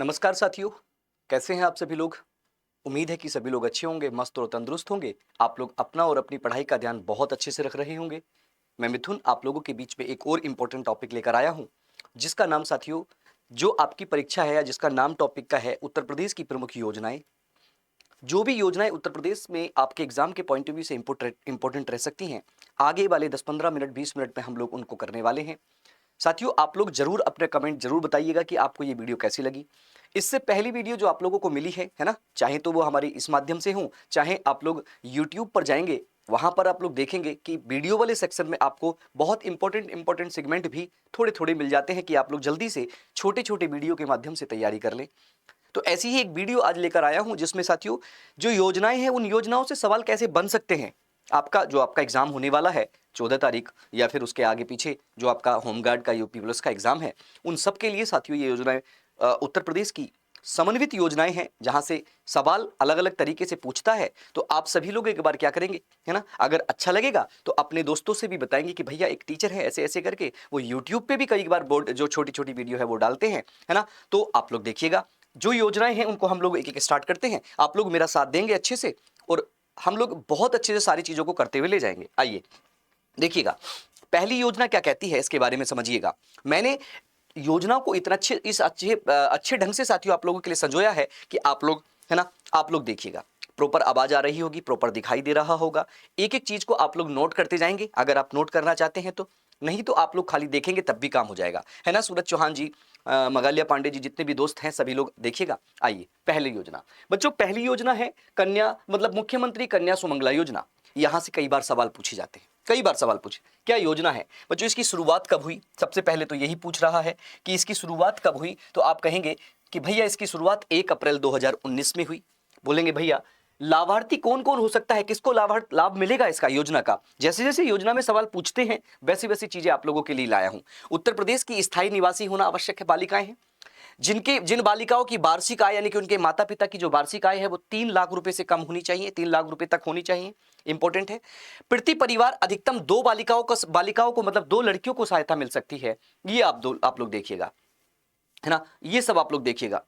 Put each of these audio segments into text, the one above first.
नमस्कार साथियों, कैसे हैं आप सभी लोग? उम्मीद है कि सभी लोग अच्छे होंगे, मस्त और तंदुरुस्त होंगे। आप लोग अपना और अपनी पढ़ाई का ध्यान बहुत अच्छे से रख रहे होंगे। मैं मिथुन आप लोगों के बीच में एक और इम्पोर्टेंट टॉपिक लेकर आया हूं, जिसका नाम साथियों, जो आपकी परीक्षा है या जिसका नाम टॉपिक का है उत्तर प्रदेश की प्रमुख योजनाएं। जो भी योजनाएं उत्तर प्रदेश में आपके एग्जाम के पॉइंट ऑफ व्यू से इंपॉर्टेंट रह सकती हैं, आगे वाले 10-15 मिनट 20 मिनट में हम लोग उनको करने वाले हैं। साथियों, आप लोग जरूर अपने कमेंट जरूर बताइएगा कि आपको ये वीडियो कैसी लगी। इससे पहली वीडियो जो आप लोगों को मिली है ना, चाहे तो वो हमारी इस माध्यम से हो, चाहे आप लोग यूट्यूब पर जाएंगे, वहां पर आप लोग देखेंगे कि वीडियो वाले सेक्शन में आपको बहुत इंपॉर्टेंट सेगमेंट भी थोड़े थोड़े मिल जाते हैं कि आप लोग जल्दी से छोटे छोटे वीडियो के माध्यम से तैयारी कर लें। तो ऐसी ही एक वीडियो आज लेकर आया हूं, जिसमें साथियों जो योजनाएं हैं उन योजनाओं से सवाल कैसे बन सकते हैं। आपका एग्जाम होने वाला है 14 तारीख, या फिर उसके आगे पीछे जो आपका होमगार्ड का यूपी प्लस का एग्जाम है, उन सब के लिए साथियों ये योजनाएं उत्तर प्रदेश की समन्वित योजनाएं हैं, जहां से सवाल अलग अलग तरीके से पूछता है। तो आप सभी लोग एक बार क्या करेंगे, है ना, अगर अच्छा लगेगा तो अपने दोस्तों से भी बताएंगे कि भैया एक टीचर है ऐसे ऐसे करके, वो यूट्यूब पे भी कई बार बोर्ड जो छोटी छोटी वीडियो है वो डालते हैं, है ना। तो आप लोग देखिएगा, जो योजनाएं हैं उनको हम लोग एक एक स्टार्ट करते हैं। आप लोग मेरा साथ देंगे अच्छे से, और हम लोग बहुत अच्छे से सारी चीजों को करते हुए ले जाएंगे। आइए देखिएगा, पहली योजना क्या कहती है इसके बारे में समझिएगा। मैंने योजनाओं को इतना अच्छे ढंग से साथियों आप लोगों के लिए संजोया है कि आप लोग, है ना, आप लोग देखिएगा, प्रॉपर आवाज आ रही होगी, प्रॉपर दिखाई दे रहा होगा। एक एक चीज को आप लोग नोट करते जाएंगे, अगर आप नोट करना चाहते हैं तो। नहीं तो आप लोग खाली देखेंगे तब भी काम हो जाएगा, है ना। सूरज चौहान जी, मगालिया पांडे जी, जितने भी दोस्त हैं सभी लोग देखिएगा। आइए पहली योजना बच्चों, पहली योजना है कन्या मतलब मुख्यमंत्री कन्या सुमंगला योजना। यहां से कई बार सवाल पूछे जाते हैं, कई बार सवाल पूछे। क्या योजना है बच्चों, इसकी शुरुआत कब हुई? सबसे पहले तो यही पूछ रहा है कि इसकी शुरुआत कब हुई। तो आप कहेंगे कि भैया इसकी शुरुआत 1 अप्रैल 2019 में हुई। बोलेंगे भैया लाभार्थी कौन कौन हो सकता है, किसको लाभ मिलेगा इसका योजना का? जैसे जैसे योजना में सवाल पूछते हैं वैसी वैसी चीजें आप लोगों के लिए लाया हूं। उत्तर प्रदेश की स्थायी निवासी होना आवश्यक है बालिकाएं हैं, जिन बालिकाओं की वार्षिक आय यानी कि उनके माता पिता की जो वार्षिक आय है वो 3 लाख रुपए से कम होनी चाहिए, 3 लाख रुपए तक होनी चाहिए। इंपॉर्टेंट है। प्रति परिवार अधिकतम 2 बालिकाओं को मतलब 2 लड़कियों को सहायता मिल सकती है। ये आप लोग देखिएगा, है ना, ये सब आप लोग देखिएगा।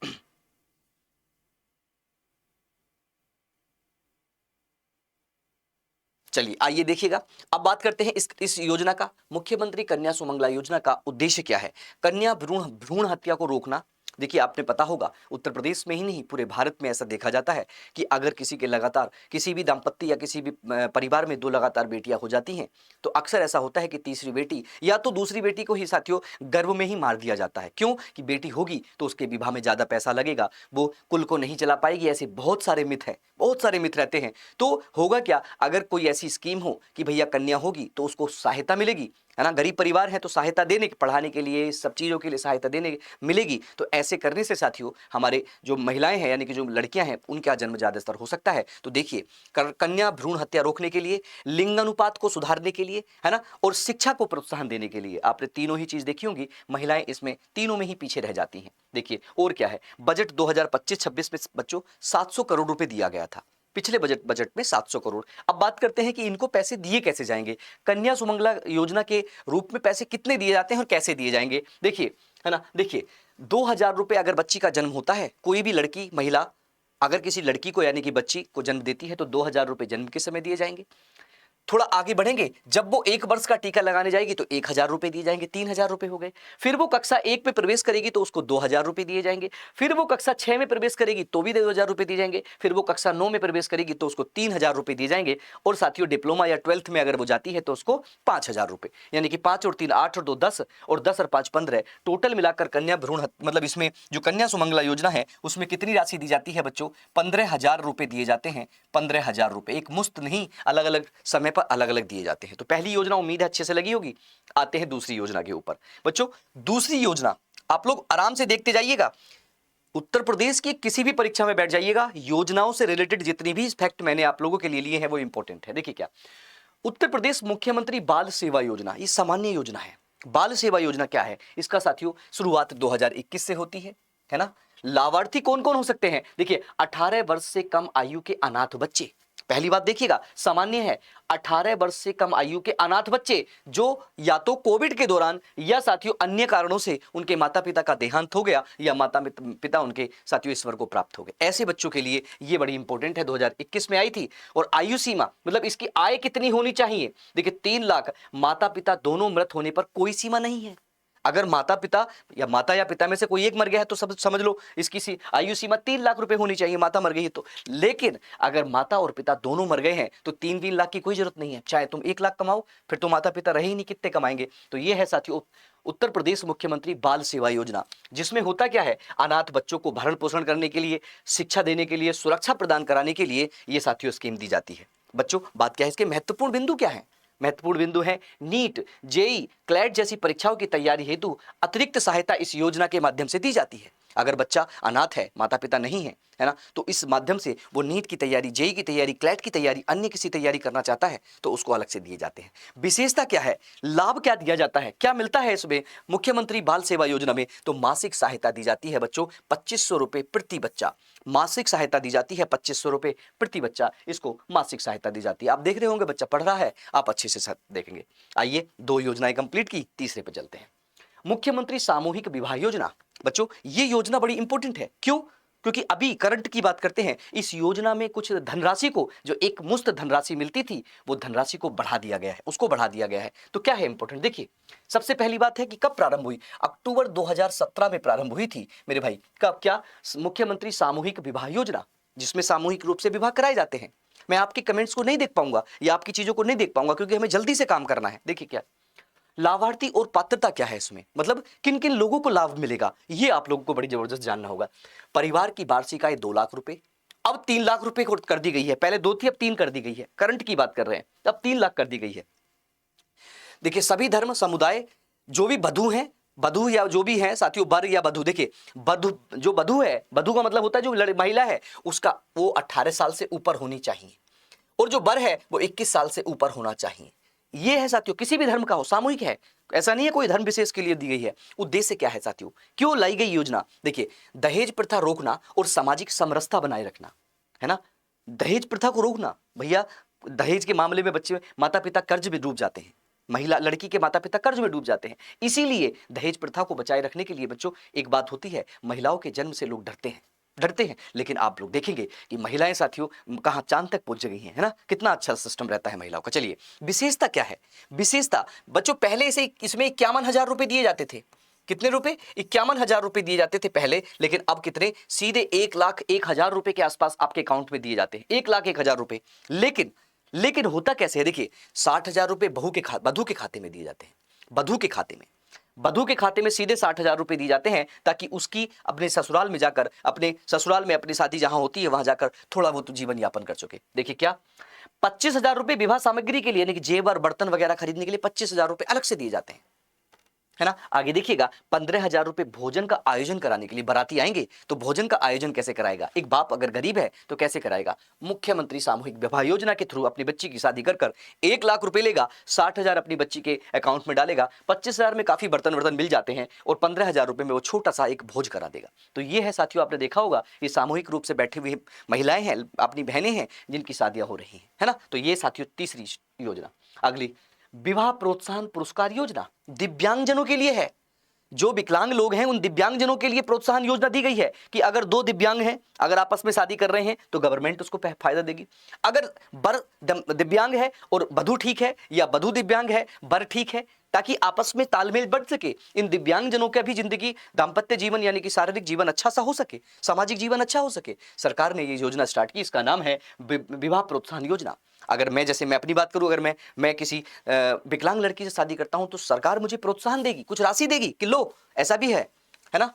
चलिए आइए देखिएगा, अब बात करते हैं इस योजना का। मुख्यमंत्री कन्या सुमंगला योजना का उद्देश्य क्या है? कन्या भ्रूण भ्रूण हत्या को रोकना। देखिए आपने पता होगा, उत्तर प्रदेश में ही नहीं पूरे भारत में ऐसा देखा जाता है कि अगर किसी के लगातार किसी भी दाम्पत्य या किसी भी परिवार में 2 लगातार बेटियां हो जाती हैं, तो अक्सर ऐसा होता है कि तीसरी बेटी या तो दूसरी बेटी को ही साथियों गर्भ में ही मार दिया जाता है। क्यों? कि बेटी होगी तो उसके विवाह में ज्यादा पैसा लगेगा, वो कुल को नहीं चला पाएगी। ऐसे बहुत सारे मिथ है, बहुत सारे मिथ रहते हैं। तो होगा क्या, अगर कोई ऐसी स्कीम हो कि भैया कन्या होगी तो उसको सहायता मिलेगी, है ना, गरीब परिवार है तो सहायता देने पढ़ाने के लिए सब चीजों के लिए सहायता देने मिलेगी। तो ऐसे करने से साथियों हमारे जो महिलाएं हैं यानी कि जो लड़कियां हैं उनका जन्म ज्यादा स्तर हो सकता है। तो देखिए, कन्या भ्रूण हत्या रोकने के लिए, लिंग अनुपात को सुधारने के लिए, है ना, और शिक्षा को प्रोत्साहन देने के लिए, आपने तीनों ही चीज देखी होंगी, महिलाएं इसमें तीनों में ही पीछे रह जाती हैं। देखिए और क्या है, बजट 2025-26 में बच्चों 700 करोड़ रुपए दिया गया था, पिछले बजट में 700 करोड़। अब बात करते हैं कि इनको पैसे दिए कैसे जाएंगे, कन्या सुमंगला योजना के रूप में पैसे कितने दिए जाते हैं और कैसे दिए जाएंगे। देखिए, है ना, देखिए 2,000 रुपए अगर बच्ची का जन्म होता है, कोई भी लड़की महिला अगर किसी लड़की को यानी कि बच्ची को जन्म देती है तो 2,000 रुपए जन्म के समय दिए जाएंगे। थोड़ा आगे बढ़ेंगे, जब वो 1 वर्ष का टीका लगाने जाएगी तो 1,000 रुपए दिए जाएंगे, 3,000 रुपए हो गए। फिर वो कक्षा 1 में प्रवेश करेगी तो उसको 2,000 रुपए दिए जाएंगे। फिर वो कक्षा 6 में प्रवेश करेगी तो भी 2,000 रुपए दिए जाएंगे। फिर वो कक्षा 9 में प्रवेश करेगी तो उसको 3,000 रुपए दिए जाएंगे। और साथियों डिप्लोमा या 12th में अगर वो जाती है तो उसको 5,000 रुपए, यानी कि 5 और 3 8 और 2 10 और 10 और 5 15, टोटल मिलाकर कन्या भ्रूण मतलब इसमें जो कन्या सुमंगला योजना है उसमें कितनी राशि दी जाती है बच्चों? 15,000 रुपए दिए जाते हैं। 15,000 रुपए, एक मुश्त नहीं, अलग अलग समय पर अलग अलग दिए जाते हैं। तो पहली योजना उम्मीद है अच्छे से लगी होगी। आते हैं दूसरी योजना के ऊपर बच्चों। दूसरी योजना आप लोग आराम से देखते जाइएगा, उत्तर प्रदेश की किसी भी परीक्षा में बैठ जाइएगा, योजनाओं से रिलेटेड जितनी भी फैक्ट मैंने आप लोगों के लिए लिए हैं वो इंपॉर्टेंट है। देखिए क्या, उत्तर प्रदेश मुख्यमंत्री बाल सेवा योजना, ये सामान्य योजना है। बाल सेवा योजना क्या है इसका साथियों, शुरुआत 2021 से होती है ना। लाभार्थी कौन कौन हो सकते हैं? देखिए 18 वर्ष से कम आयु के अनाथ बच्चे पहली बात देखिएगा, सामान्य है 18 वर्ष से कम आयु के अनाथ बच्चे जो या तो कोविड के दौरान या साथियों अन्य कारणों से उनके माता पिता का देहांत हो गया या माता पिता उनके साथियों ईश्वर को प्राप्त हो गए, ऐसे बच्चों के लिए ये बड़ी इंपॉर्टेंट है, 2021 में आई थी। और आयु सीमा मतलब इसकी आय कितनी होनी चाहिए, देखिए 3 लाख, माता पिता दोनों मृत होने पर कोई सीमा नहीं है। अगर माता या पिता में से कोई एक मर गया है तो सब समझ लो इसकी आयु सीमा 3 लाख रुपए होनी चाहिए, माता मर गई है तो। लेकिन अगर माता और पिता दोनों मर गए हैं तो 3 लाख की कोई जरूरत नहीं है, चाहे तुम 1 लाख कमाओ फिर तो माता पिता रहे ही नहीं, कितने कमाएंगे। तो ये है साथियों उत्तर प्रदेश मुख्यमंत्री बाल सेवा योजना, जिसमें होता क्या है, अनाथ बच्चों को भरण पोषण करने के लिए, शिक्षा देने के लिए, सुरक्षा प्रदान कराने के लिए ये साथियों स्कीम दी जाती है। बच्चों बात क्या है, इसके महत्वपूर्ण बिंदु क्या है? महत्वपूर्ण बिंदु है नीट, जेई, क्लैट जैसी परीक्षाओं की तैयारी हेतु अतिरिक्त सहायता इस योजना के माध्यम से दी जाती है। अगर बच्चा अनाथ है, माता पिता नहीं है ना, तो इस माध्यम से वो नीट की तैयारी, जेई की तैयारी, क्लैट की तैयारी, अन्य किसी तैयारी करना चाहता है तो उसको अलग से दिए जाते हैं। विशेषता क्या है, लाभ क्या दिया जाता है, क्या मिलता है इसमें मुख्यमंत्री बाल सेवा योजना में? तो मासिक सहायता दी जाती है बच्चों 2500 रुपए प्रति बच्चा, मासिक सहायता दी जाती है 2500 रुपए प्रति बच्चा, इसको मासिक सहायता दी जाती है। आप देख रहे होंगे बच्चा पढ़ रहा है, आप अच्छे से देखेंगे। आइए 2 योजनाएं कंप्लीट की, तीसरे पे चलते हैं। मुख्यमंत्री सामूहिक विवाह योजना, बच्चों ये योजना बड़ी इंपॉर्टेंट है, क्यों? क्योंकि अभी करंट की बात करते हैं, इस योजना में कुछ धनराशि को, जो एक मुश्त धनराशि मिलती थी, वो धनराशि को बढ़ा दिया गया है, उसको बढ़ा दिया गया है। तो क्या है इंपॉर्टेंट, देखिए सबसे पहली बात है कि कब प्रारंभ हुई, अक्टूबर 2017 में प्रारंभ हुई थी मेरे भाई। कब? क्या? मुख्यमंत्री सामूहिक विवाह योजना, जिसमें सामूहिक रूप से विवाह कराए जाते हैं। मैं आपके कमेंट्स को नहीं देख पाऊंगा या आपकी चीजों को नहीं देख पाऊंगा क्योंकि हमें जल्दी से काम करना है। देखिए क्या लाभार्थी और पात्रता क्या है इसमें, मतलब किन किन लोगों को लाभ मिलेगा, ये आप लोगों को बड़ी जबरदस्त जानना होगा। परिवार की वार्षिक आय 2 लाख रुपए, अब 3 लाख रुपए कर दी गई है, पहले 2 थी अब 3 कर दी गई है, करंट की बात कर रहे हैं, अब 3 लाख कर दी गई है। देखिए सभी धर्म समुदाय, जो भी बधू हैं, बधू या जो भी है साथियों, वर या बधू, देखिए बधू, जो बधू है, बधू का मतलब होता है जो महिला है उसका वो 18 साल से ऊपर होनी चाहिए, और जो वर है वो 21 साल से ऊपर होना चाहिए। ये है साथियों, किसी भी धर्म का हो, सामूहिक है, ऐसा नहीं है कोई धर्म विशेष के लिए दी गई है। उद्देश्य क्या है साथियों, क्यों लाई गई योजना? देखिए दहेज प्रथा रोकना और सामाजिक समरसता बनाए रखना, है ना। दहेज प्रथा को रोकना, भैया दहेज के मामले में बच्चे, माता पिता कर्ज में डूब जाते हैं, महिला लड़की के माता पिता कर्ज में डूब जाते हैं, इसीलिए दहेज प्रथा को बचाए रखने के लिए बच्चों एक बात होती है, महिलाओं के जन्म से लोग डरते हैं, लेकिन आप लोग देखेंगे कि महिलाएं साथियों कहां चांद तक पहुंच गई हैं, है ना, कितना अच्छा सिस्टम रहता है महिलाओं का। चलिए विशेषता क्या है, विशेषता बच्चों पहले से इसमें 51,000 रुपए दिए जाते थे, कितने रुपए? 51,000 रुपए दिए जाते थे पहले, लेकिन अब कितने? सीधे 1,01,000 रुपए के आसपास आपके अकाउंट में दिए जाते हैं, 1,01,000 रुपए। लेकिन होता कैसे है, देखिए 60,000 रुपए बधू के खाते में दिए जाते हैं, बधू के खाते में सीधे 60,000 रुपए दिए जाते हैं, ताकि उसकी अपने ससुराल में जाकर, अपने ससुराल में अपनी शादी जहां होती है वहां जाकर थोड़ा बहुत जीवन यापन कर सके। देखिए क्या 25,000 रुपए विवाह सामग्री के लिए, यानी कि जेवर बर्तन वगैरह खरीदने के लिए 25,000 रुपए अलग से दिए जाते हैं, है ना। आगे देखिएगा 15,000 रुपए भोजन का आयोजन कराने के लिए, बाराती आएंगे तो भोजन का आयोजन कैसे कराएगा, एक बाप अगर गरीब है तो कैसे कराएगा? मुख्यमंत्री सामूहिक विवाह योजना के थ्रू अपनी बच्ची की शादी कर 1 लाख रुपए लेगा, 60,000 अपनी बच्ची के अकाउंट में डालेगा, 25,000 में काफी बर्तन वर्तन मिल जाते हैं, और 15,000 रुपए में वो छोटा सा एक भोज करा देगा। तो ये है साथियों, आपने देखा होगा ये सामूहिक रूप से बैठी हुई महिलाएं हैं, अपनी बहनें हैं जिनकी शादियां हो रही हैं, है ना। तो ये साथियों तीसरी योजना। अगली विवाह प्रोत्साहन पुरस्कार योजना, दिव्यांगजनों के लिए है, जो विकलांग लोग हैं उन दिव्यांगजनों के लिए प्रोत्साहन योजना दी गई है कि अगर 2 दिव्यांग हैं, अगर आपस में शादी कर रहे हैं तो गवर्नमेंट उसको फायदा देगी। अगर वर दिव्यांग है और वधू ठीक है, या वधू दिव्यांग है वर ठीक है, ताकि आपस में तालमेल बढ़ सके, इन दिव्यांगजनों का भी जिंदगी, दाम्पत्य जीवन यानी कि शारीरिक जीवन अच्छा सा हो सके, सामाजिक जीवन अच्छा हो सके, सरकार ने ये योजना स्टार्ट की, इसका नाम है विवाह प्रोत्साहन योजना। अगर मैं अपनी बात करूं, अगर मैं किसी विकलांग लड़की से शादी करता हूं तो सरकार मुझे प्रोत्साहन देगी, कुछ राशि देगी कि लो, ऐसा भी है ना।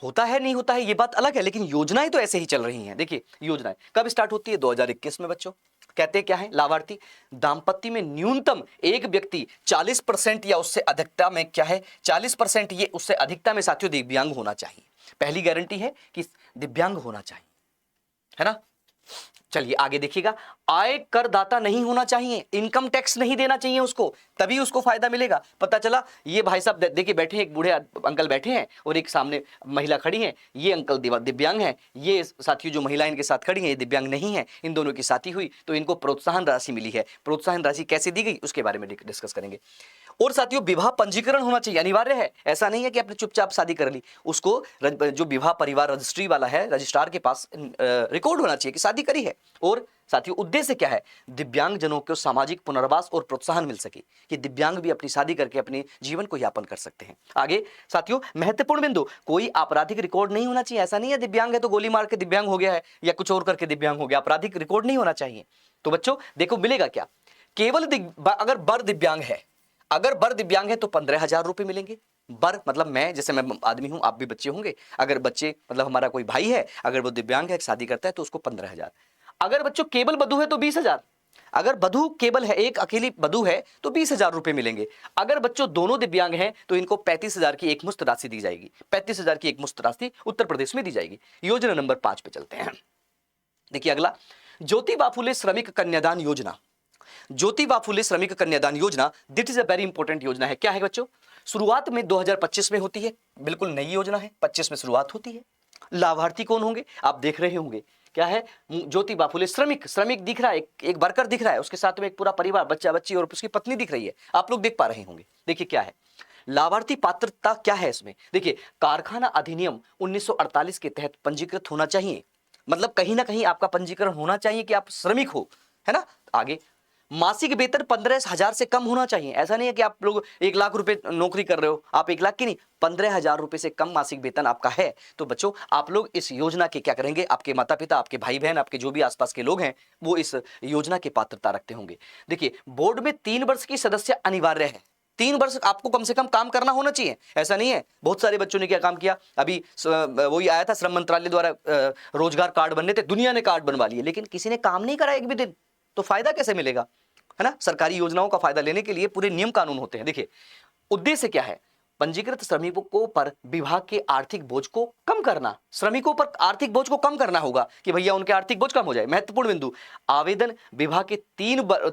होता है नहीं होता है ये बात अलग है, लेकिन योजनाएं तो ऐसे ही चल रही हैं। देखिए योजनाएं कब स्टार्ट होती है? 2021 में बच्चों। कहते हैं क्या है लाभार्थी? दाम्पत्य में न्यूनतम एक व्यक्ति 40% या उससे अधिकता में, क्या है 40%, ये उससे अधिकता में साथियों दिव्यांग होना चाहिए। पहली गारंटी है कि दिव्यांग होना चाहिए, है ना। चलिए आगे देखिएगा, आय करदाता नहीं होना चाहिए, इनकम टैक्स नहीं देना चाहिए उसको, तभी उसको फायदा मिलेगा। पता चला ये भाई साहब देखिए बैठे हैं, एक बूढ़े अंकल बैठे हैं और एक सामने महिला खड़ी है, ये अंकल दिव्यांग है, ये साथियों जो महिला इनके साथ खड़ी है ये दिव्यांग नहीं है, इन दोनों की शादी हुई तो इनको प्रोत्साहन राशि मिली है। प्रोत्साहन राशि कैसे दी गई उसके बारे में डिस्कस करेंगे। और साथियों विवाह पंजीकरण होना चाहिए, अनिवार्य है। ऐसा नहीं है कि आपने चुपचाप शादी कर ली, उसको जो विवाह परिवार रजिस्ट्री वाला है, रजिस्ट्रार के पास रिकॉर्ड होना चाहिए कि शादी करी है। और साथियों उद्देश्य क्या है, दिव्यांग जनों को सामाजिक पुनर्वास और प्रोत्साहन मिल सके, कि दिव्यांग भी अपनी शादी करके अपने जीवन को यापन कर सकते हैं। आगे साथियों महत्वपूर्ण बिंदु, कोई आपराधिक रिकॉर्ड नहीं होना चाहिए। ऐसा नहीं है दिव्यांग है तो गोली मार के दिव्यांग हो गया है या कुछ और करके दिव्यांग हो गया, आपराधिक रिकॉर्ड नहीं होना चाहिए। तो बच्चों देखो मिलेगा क्या, केवल अगर बर दिव्यांग है, अगर बर दिव्यांग है तो 15,000 रुपए मिलेंगे। बर मतलब मैं, जैसे मैं आदमी हूं, आप भी बच्चे होंगे, अगर बच्चे मतलब हमारा कोई भाई है, अगर वो दिव्यांग है, शादी करता है तो उसको 15,000। अगर बच्चों केवल बधू है तो 20,000। अगर बधू केवल है, एक अकेली बधू है तो 20,000 रुपए मिलेंगे। अगर बच्चों दोनों दिव्यांग हैं तो इनको 35,000 की एक मुश्त राशि दी जाएगी। 35,000 की एक मुश्त राशि उत्तर प्रदेश में दी जाएगी। योजना नंबर 5 पे चलते हैं। देखिए अगला, ज्योतिबा फुले श्रमिक कन्यादान योजना। ज्योतिबा फुले श्रमिक कन्यादान योजना, this is a very important योजना है। क्या है बच्चों, शुरुआत में 2025 में होती है, बिल्कुल नई योजना है, 25 में शुरुआत होती है। लाभार्थी कौन होंगे आप देख रहे होंगे, क्या है, ज्योतिबा फुले श्रमिक, श्रमिक दिख रहा है, एक वर्कर दिख रहा है, उसके साथ में एक पूरा परिवार, बच्चा बच्ची और उसकी पत्नी दिख रही है, आप लोग देख पा रहे होंगे। देखिए क्या है लाभार्थी पात्रता, क्या है इसमें, देखिए कारखाना अधिनियम 1948 के तहत पंजीकृत होना चाहिए, मतलब कहीं ना कहीं आपका पंजीकरण होना चाहिए कि आप श्रमिक हो, है ना। आगे, मासिक वेतन 15,000 से कम होना चाहिए। ऐसा नहीं है कि आप लोग 1,00,000 रुपए नौकरी कर रहे हो, आप 1,00,000 की नहीं, 15,000 रुपए से कम मासिक वेतन आपका है तो बच्चों आप लोग इस योजना के क्या करेंगे, आपके माता पिता, आपके भाई बहन, आपके जो भी आसपास के लोग हैं वो इस योजना की पात्रता रखते होंगे। देखिए बोर्ड में 3 वर्ष की सदस्य अनिवार्य है, 3 वर्ष आपको कम से कम काम करना होना चाहिए। ऐसा नहीं है, बहुत सारे बच्चों ने क्या काम किया, अभी वही आया था श्रम मंत्रालय द्वारा रोजगार कार्ड बनने थे, दुनिया ने कार्ड बनवा लिए, लेकिन किसी ने काम नहीं करा एक भी दिन, तो फायदा कैसे मिलेगा, है ना। सरकारी योजनाओं का फायदा लेने के लिए पूरे नियम कानून होते हैं। देखिए उद्देश्य क्या है, पंजीकृत श्रमिकों पर विभाग के आर्थिक बोझ को कम करना, श्रमिकों पर आर्थिक बोझ को कम करना होगा कि भैया उनके आर्थिक बोझ कम हो जाए। महत्वपूर्ण बिंदु, आवेदन विभाग के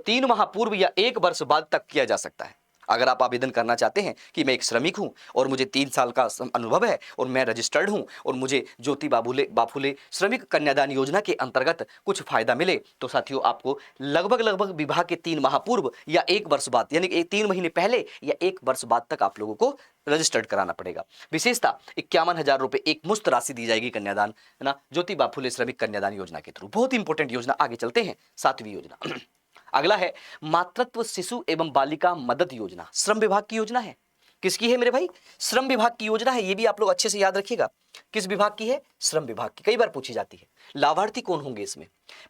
3 माह पूर्व या 1 वर्ष बाद तक किया जा सकता है। अगर आप आवेदन करना चाहते हैं कि मैं एक श्रमिक हूं और मुझे 3 साल का अनुभव है और मैं रजिस्टर्ड हूं और मुझे ज्योतिबा फुले श्रमिक कन्यादान योजना के अंतर्गत कुछ फायदा मिले, तो साथियों आपको लगभग विवाह के 3 माह पूर्व या 1 वर्ष बाद, यानी 3 महीने पहले या 1 वर्ष बाद तक आप लोगों को रजिस्टर्ड कराना पड़ेगा। विशेषता 51,000 रुपए एक मुश्त राशि दी जाएगी कन्यादान, है ना, ज्योतिबा फुले श्रमिक कन्यादान योजना के थ्रू। बहुत इंपॉर्टेंट योजना। आगे चलते हैं, 7वीं योजना। अगला है मातृत्व शिशु एवं बालिका मदद योजना, श्रम विभाग की योजना है। किसकी है मेरे भाई, श्रम विभाग की योजना है। ये भी आप लोग अच्छे से याद रखिएगा, किस विभाग की है, श्रम विभाग की, कई बार पूछी जाती है। लाभार्थी कौन होंगे इसमें,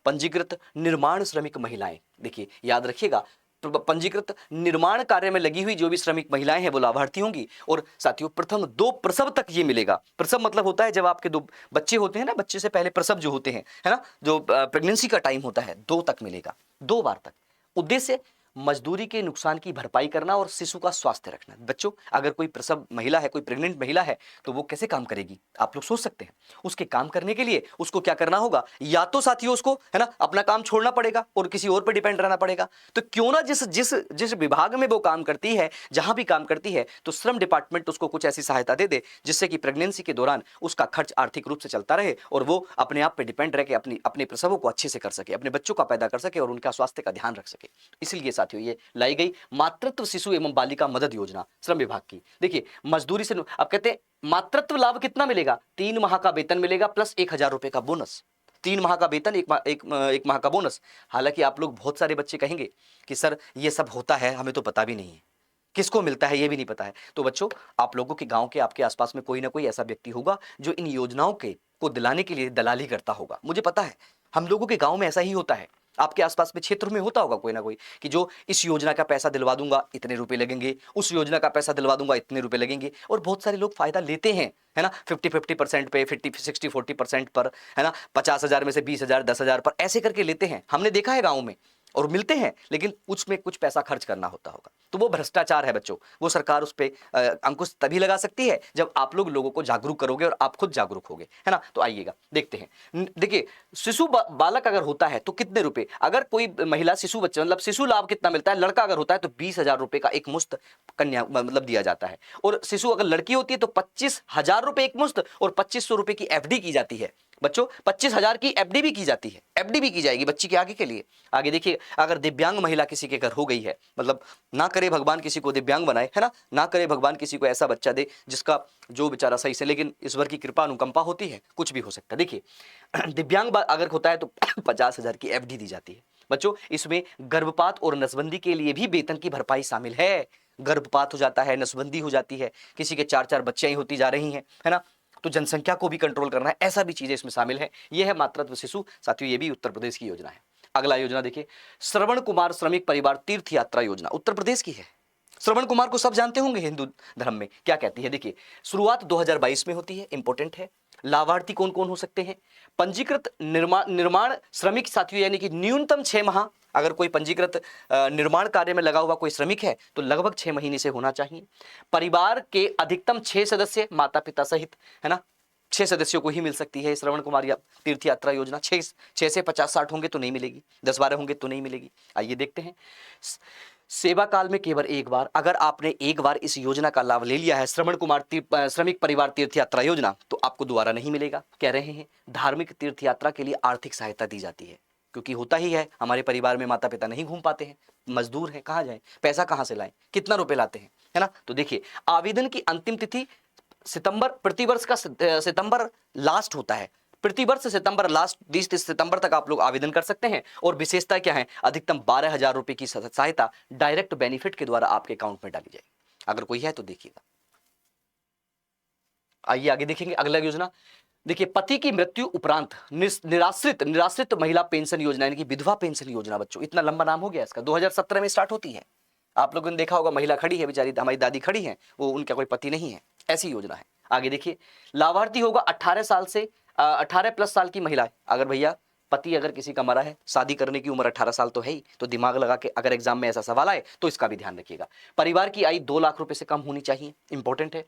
पंजीकृत निर्माण श्रमिक महिलाएं। देखिए याद रखिएगा, पंजीकृत निर्माण कार्य में लगी हुई जो भी श्रमिक महिलाएं हैं वो लाभार्थी होंगी। और साथियों प्रथम 2 प्रसव तक ये मिलेगा। प्रसव मतलब होता है जब आपके 2 बच्चे होते हैं ना, बच्चे से पहले प्रसव जो होते हैं, है ना, जो प्रेगनेंसी का टाइम होता है, 2 तक मिलेगा, 2 बार तक। उद्देश्य मजदूरी के नुकसान की भरपाई करना और शिशु का स्वास्थ्य रखना। बच्चों अगर कोई प्रसव महिला है, कोई प्रेग्नेंट महिला है, तो वो कैसे काम करेगी आप लोग सोच सकते हैं। उसके काम करने के लिए उसको क्या करना होगा, या तो साथियों उसको, है ना, अपना काम छोड़ना पड़ेगा और किसी और पर डिपेंड रहना पड़ेगा। तो क्यों ना जिस जिस जिस विभाग में वो काम करती है, जहां भी काम करती है, तो श्रम डिपार्टमेंट उसको कुछ ऐसी सहायता दे दे जिससे कि प्रेगनेंसी के दौरान उसका खर्च आर्थिक रूप से चलता रहे और वो अपने आप पे डिपेंड रह के अपने प्रसवों को अच्छे से कर सके, अपने बच्चों का पैदा कर सके और उनका स्वास्थ्य का ध्यान रख सके। इसलिए साथियों ये लाई गई मातृत्व शिशु एवं बालिका मदद योजना श्रम विभाग की। देखिए मजदूरी से अब कहते हैं मातृत्व लाभ कितना मिलेगा, 3 माह का वेतन मिलेगा प्लस 1,000 रुपए का बोनस। 3 माह का वेतन, एक माह का बोनस। हालांकि आप लोग बहुत सारे बच्चे कहेंगे कि सर ये सब होता है, हमें तो पता भी नहीं है, किसको मिलता है ये भी नहीं पता है। तो बच्चों आप लोगों के गांव के, आपके आसपास में कोई ना कोई ऐसा व्यक्ति होगा जो इन योजनाओं को दिलाने के लिए दलाली करता होगा। मुझे पता है हम लोगों के गांव में ऐसा ही होता है, आपके आसपास में क्षेत्र में होता होगा कोई ना कोई, कि जो इस योजना का पैसा दिलवा दूंगा इतने रुपए लगेंगे, उस योजना का पैसा दिलवा दूंगा इतने रुपए लगेंगे। और बहुत सारे लोग फायदा लेते हैं, है ना, 50-50% पे, 50-60-40% पर, है ना, 50,000 में से 20,000, 10,000 पर, ऐसे करके लेते हैं। हमने देखा है गाँव में और मिलते हैं, लेकिन उसमें कुछ पैसा खर्च करना होता होगा, तो वो भ्रष्टाचार है बच्चों। वो सरकार उस पे अंकुश तभी लगा सकती है जब आप लोग लोगों को जागरूक करोगे और आप खुद जागरूक होगे, है ना। तो आइएगा देखते हैं। देखिए, शिशु बालक अगर होता है तो कितने रुपए, अगर कोई महिला शिशु बच्चा मतलब शिशु लाभ कितना मिलता है, लड़का अगर होता है तो 20,000 रुपए का एक मुश्त कन्या मतलब दिया जाता है, और शिशु अगर लड़की होती है तो 25,000 रुपए एक मुश्त और 2500 रुपए की एफडी की जाती है बच्चों। 25,000 की एफडी भी की जाती है, एफडी भी की जाएगी बच्ची के आगे के लिए। आगे देखिए, अगर दिव्यांग महिला किसी के घर हो गई है, मतलब ना करे भगवान किसी को दिव्यांग बनाए, है ना, ना करे भगवान किसी को ऐसा बच्चा दे जिसका जो बेचारा सही से, लेकिन ईश्वर की कृपा अनुकंपा होती है, कुछ भी हो सकता है। देखिए दिव्यांग अगर होता है तो 50,000 की एफडी दी जाती है बच्चों। इसमें गर्भपात और नसबंदी के लिए भी वेतन की भरपाई शामिल है। गर्भपात हो जाता है, नसबंदी हो जाती है, किसी के 4-4 बच्चियां ही होती जा रही हैं, है ना, तो जनसंख्या को भी कंट्रोल करना है, ऐसा भी चीजें इसमें शामिल है। यह है मातृत्व शिशु। साथियों, ये भी उत्तर प्रदेश की योजना है। अगला योजना देखिए, श्रवण कुमार श्रमिक परिवार तीर्थ यात्रा योजना, उत्तर प्रदेश की है। श्रवण कुमार को सब जानते होंगे हिंदू धर्म में, क्या कहती है देखिए। शुरुआत 2022 में होती है, इंपॉर्टेंट है। लाभार्थी कौन कौन हो सकते हैं, पंजीकृत निर्माण श्रमिक साथियों, यानी कि न्यूनतम 6 माह, अगर कोई पंजीकृत निर्माण कार्य में लगा हुआ कोई श्रमिक है तो लगभग 6 महीने से होना चाहिए। परिवार के अधिकतम 6 सदस्य माता पिता सहित, है ना, 6 सदस्यों को ही मिल सकती है श्रवण कुमार या तीर्थ यात्रा योजना। 6 से 50-60 होंगे तो नहीं मिलेगी, 10-12 होंगे तो नहीं मिलेगी। आइए देखते हैं। सेवा काल में केवल एक बार, अगर आपने एक बार इस योजना का लाभ ले लिया है, श्रवण कुमार श्रमिक परिवार तीर्थ यात्रा योजना, तो आपको दोबारा नहीं मिलेगा। कह रहे हैं धार्मिक तीर्थ यात्रा के लिए आर्थिक सहायता दी जाती है, क्योंकि होता ही है हमारे परिवार में माता पिता नहीं घूम पाते हैं, मजदूर हैं, कहाँ जाएं, पैसा कहाँ से लाएं, कितना रुपए लाते हैं, है ना। तो देखिए, आवेदन की अंतिम तिथि सितंबर, प्रतिवर्ष का सितंबर लास्ट होता है, प्रतिवर्ष सितंबर लास्ट 30 सितंबर तक आप लोग आवेदन कर सकते हैं। और विशेषता क्या है, अधिकतम 12,000 रुपए की सहायता डायरेक्ट बेनिफिट के द्वारा आपके अकाउंट में डाली जाएगी। अगर कोई है तो देखिएगा। आइए आगे देखेंगे अगला योजना। देखिए, पति की मृत्यु उपरांत निराश्रित महिला पेंशन योजना, यानी कि विधवा पेंशन योजना बच्चों, इतना लंबा नाम हो गया इसका, 2017 में स्टार्ट होती है। आप लोगों ने देखा होगा, महिला खड़ी है बेचारी, हमारी दादी खड़ी है, वो उनका कोई पति नहीं है, ऐसी योजना है। आगे देखिए, लाभार्थी होगा 18 साल से 18 प्लस साल की महिला। अगर भैया पति अगर किसी का मरा है, शादी करने की उम्र 18 साल तो है ही, तो दिमाग लगा के अगर एग्जाम में ऐसा सवाल आए तो इसका भी ध्यान रखिएगा। परिवार की आय 2 लाख रुपए से कम होनी चाहिए, इंपॉर्टेंट है।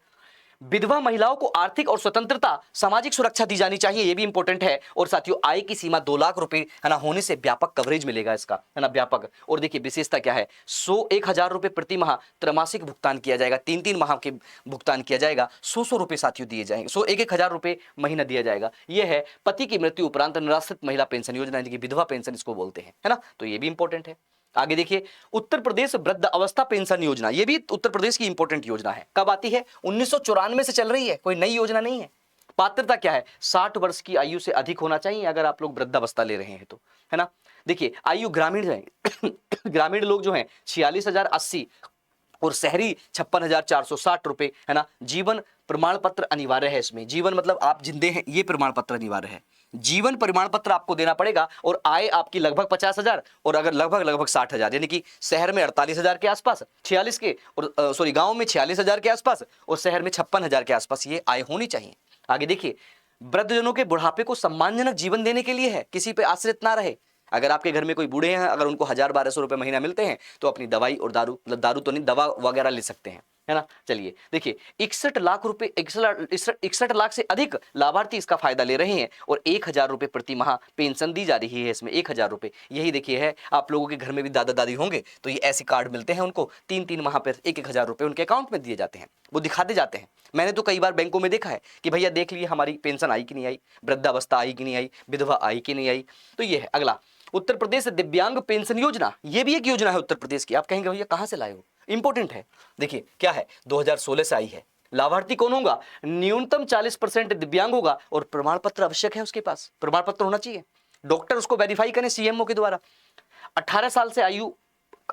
विधवा महिलाओं को आर्थिक और स्वतंत्रता, सामाजिक सुरक्षा दी जानी चाहिए, ये भी इंपॉर्टेंट है। और साथियों, आय की सीमा 2 लाख रुपए, है ना, होने से व्यापक कवरेज मिलेगा इसका, है ना, व्यापक। और देखिए विशेषता क्या है, 1,000 रुपए प्रति माह त्रैमासिक भुगतान किया जाएगा, 3-3 माह के भुगतान किया जाएगा, 100 रुपए साथियों दिए जाएंगे, 1,000 रुपए महीना दिया जाएगा। यह है पति की मृत्यु उपरांत निराश्रित महिला पेंशन योजना, यानी कि विधवा पेंशन इसको बोलते हैं, है ना, तो ये भी इंपॉर्टेंट है। आगे देखिए, उत्तर प्रदेश वृद्ध अवस्था पेंशन योजना, ये भी उत्तर प्रदेश की इंपॉर्टेंट योजना है। कब आती है, 1994 से चल रही है, कोई नई योजना नहीं है। पात्रता क्या है, 60 वर्ष की आयु से अधिक होना चाहिए अगर आप लोग वृद्धावस्था ले रहे हैं तो, है ना। देखिए, आयु ग्रामीण है ग्रामीण लोग जो हैं 46,080 और शहरी 56,460 रुपए, है ना। जीवन प्रमाण पत्र अनिवार्य है इसमें, जीवन मतलब आप जिंदे हैं, ये प्रमाण पत्र अनिवार्य है। जीवन प्रमाण पत्र आपको देना पड़ेगा। और आय आपकी लगभग 50,000 और अगर लगभग 60,000, यानी कि शहर में 48,000 के आसपास, 46 के, और सॉरी गांव में 46,000 के आसपास और शहर में 56,000 के आसपास ये आय होनी चाहिए। आगे देखिए, वृद्धजनों के बुढ़ापे को सम्मानजनक जीवन देने के लिए है, किसी पे आश्रित ना रहे। अगर आपके घर में कोई बूढ़े हैं, अगर उनको 1,000-1,200 रुपए महीना मिलते हैं तो अपनी दवाई और दारू, मतलब दारू तो नहीं, दवा वगैरह ले सकते हैं, है ना। चलिए देखिए, 61 लाख रुपए, 61 लाख से अधिक लाभार्थी इसका फायदा ले रहे हैं और 1,000 रुपए प्रति माह पेंशन दी जा रही है इसमें, 1,000 रुपए। यही देखिए है, आप लोगों के घर में भी दादा दादी होंगे तो ये ऐसे कार्ड मिलते हैं उनको, 3-3 माह पर 1,000 रुपए उनके अकाउंट में दिए जाते हैं, वो दिखाते जाते हैं। मैंने तो कई बार बैंकों में देखा है कि भैया देख लिए हमारी पेंशन आई कि नहीं आई, वृद्धावस्था आई कि नहीं आई, विधवा आई कि नहीं आई। तो ये है अगला, उत्तर प्रदेश दिव्यांग पेंशन योजना, ये भी एक योजना है उत्तर प्रदेश की। आप कहेंगे भैया कहां से लाए हो, इंपॉर्टेंट है। देखिए क्या है, 2016 से आई है। लाभार्थी कौन होगा, न्यूनतम 40% दिव्यांग होगा और प्रमाण पत्र आवश्यक है, उसके पास प्रमाण पत्र होना चाहिए, डॉक्टर उसको वेरीफाई करें सीएमओ के द्वारा। 18 साल से आयु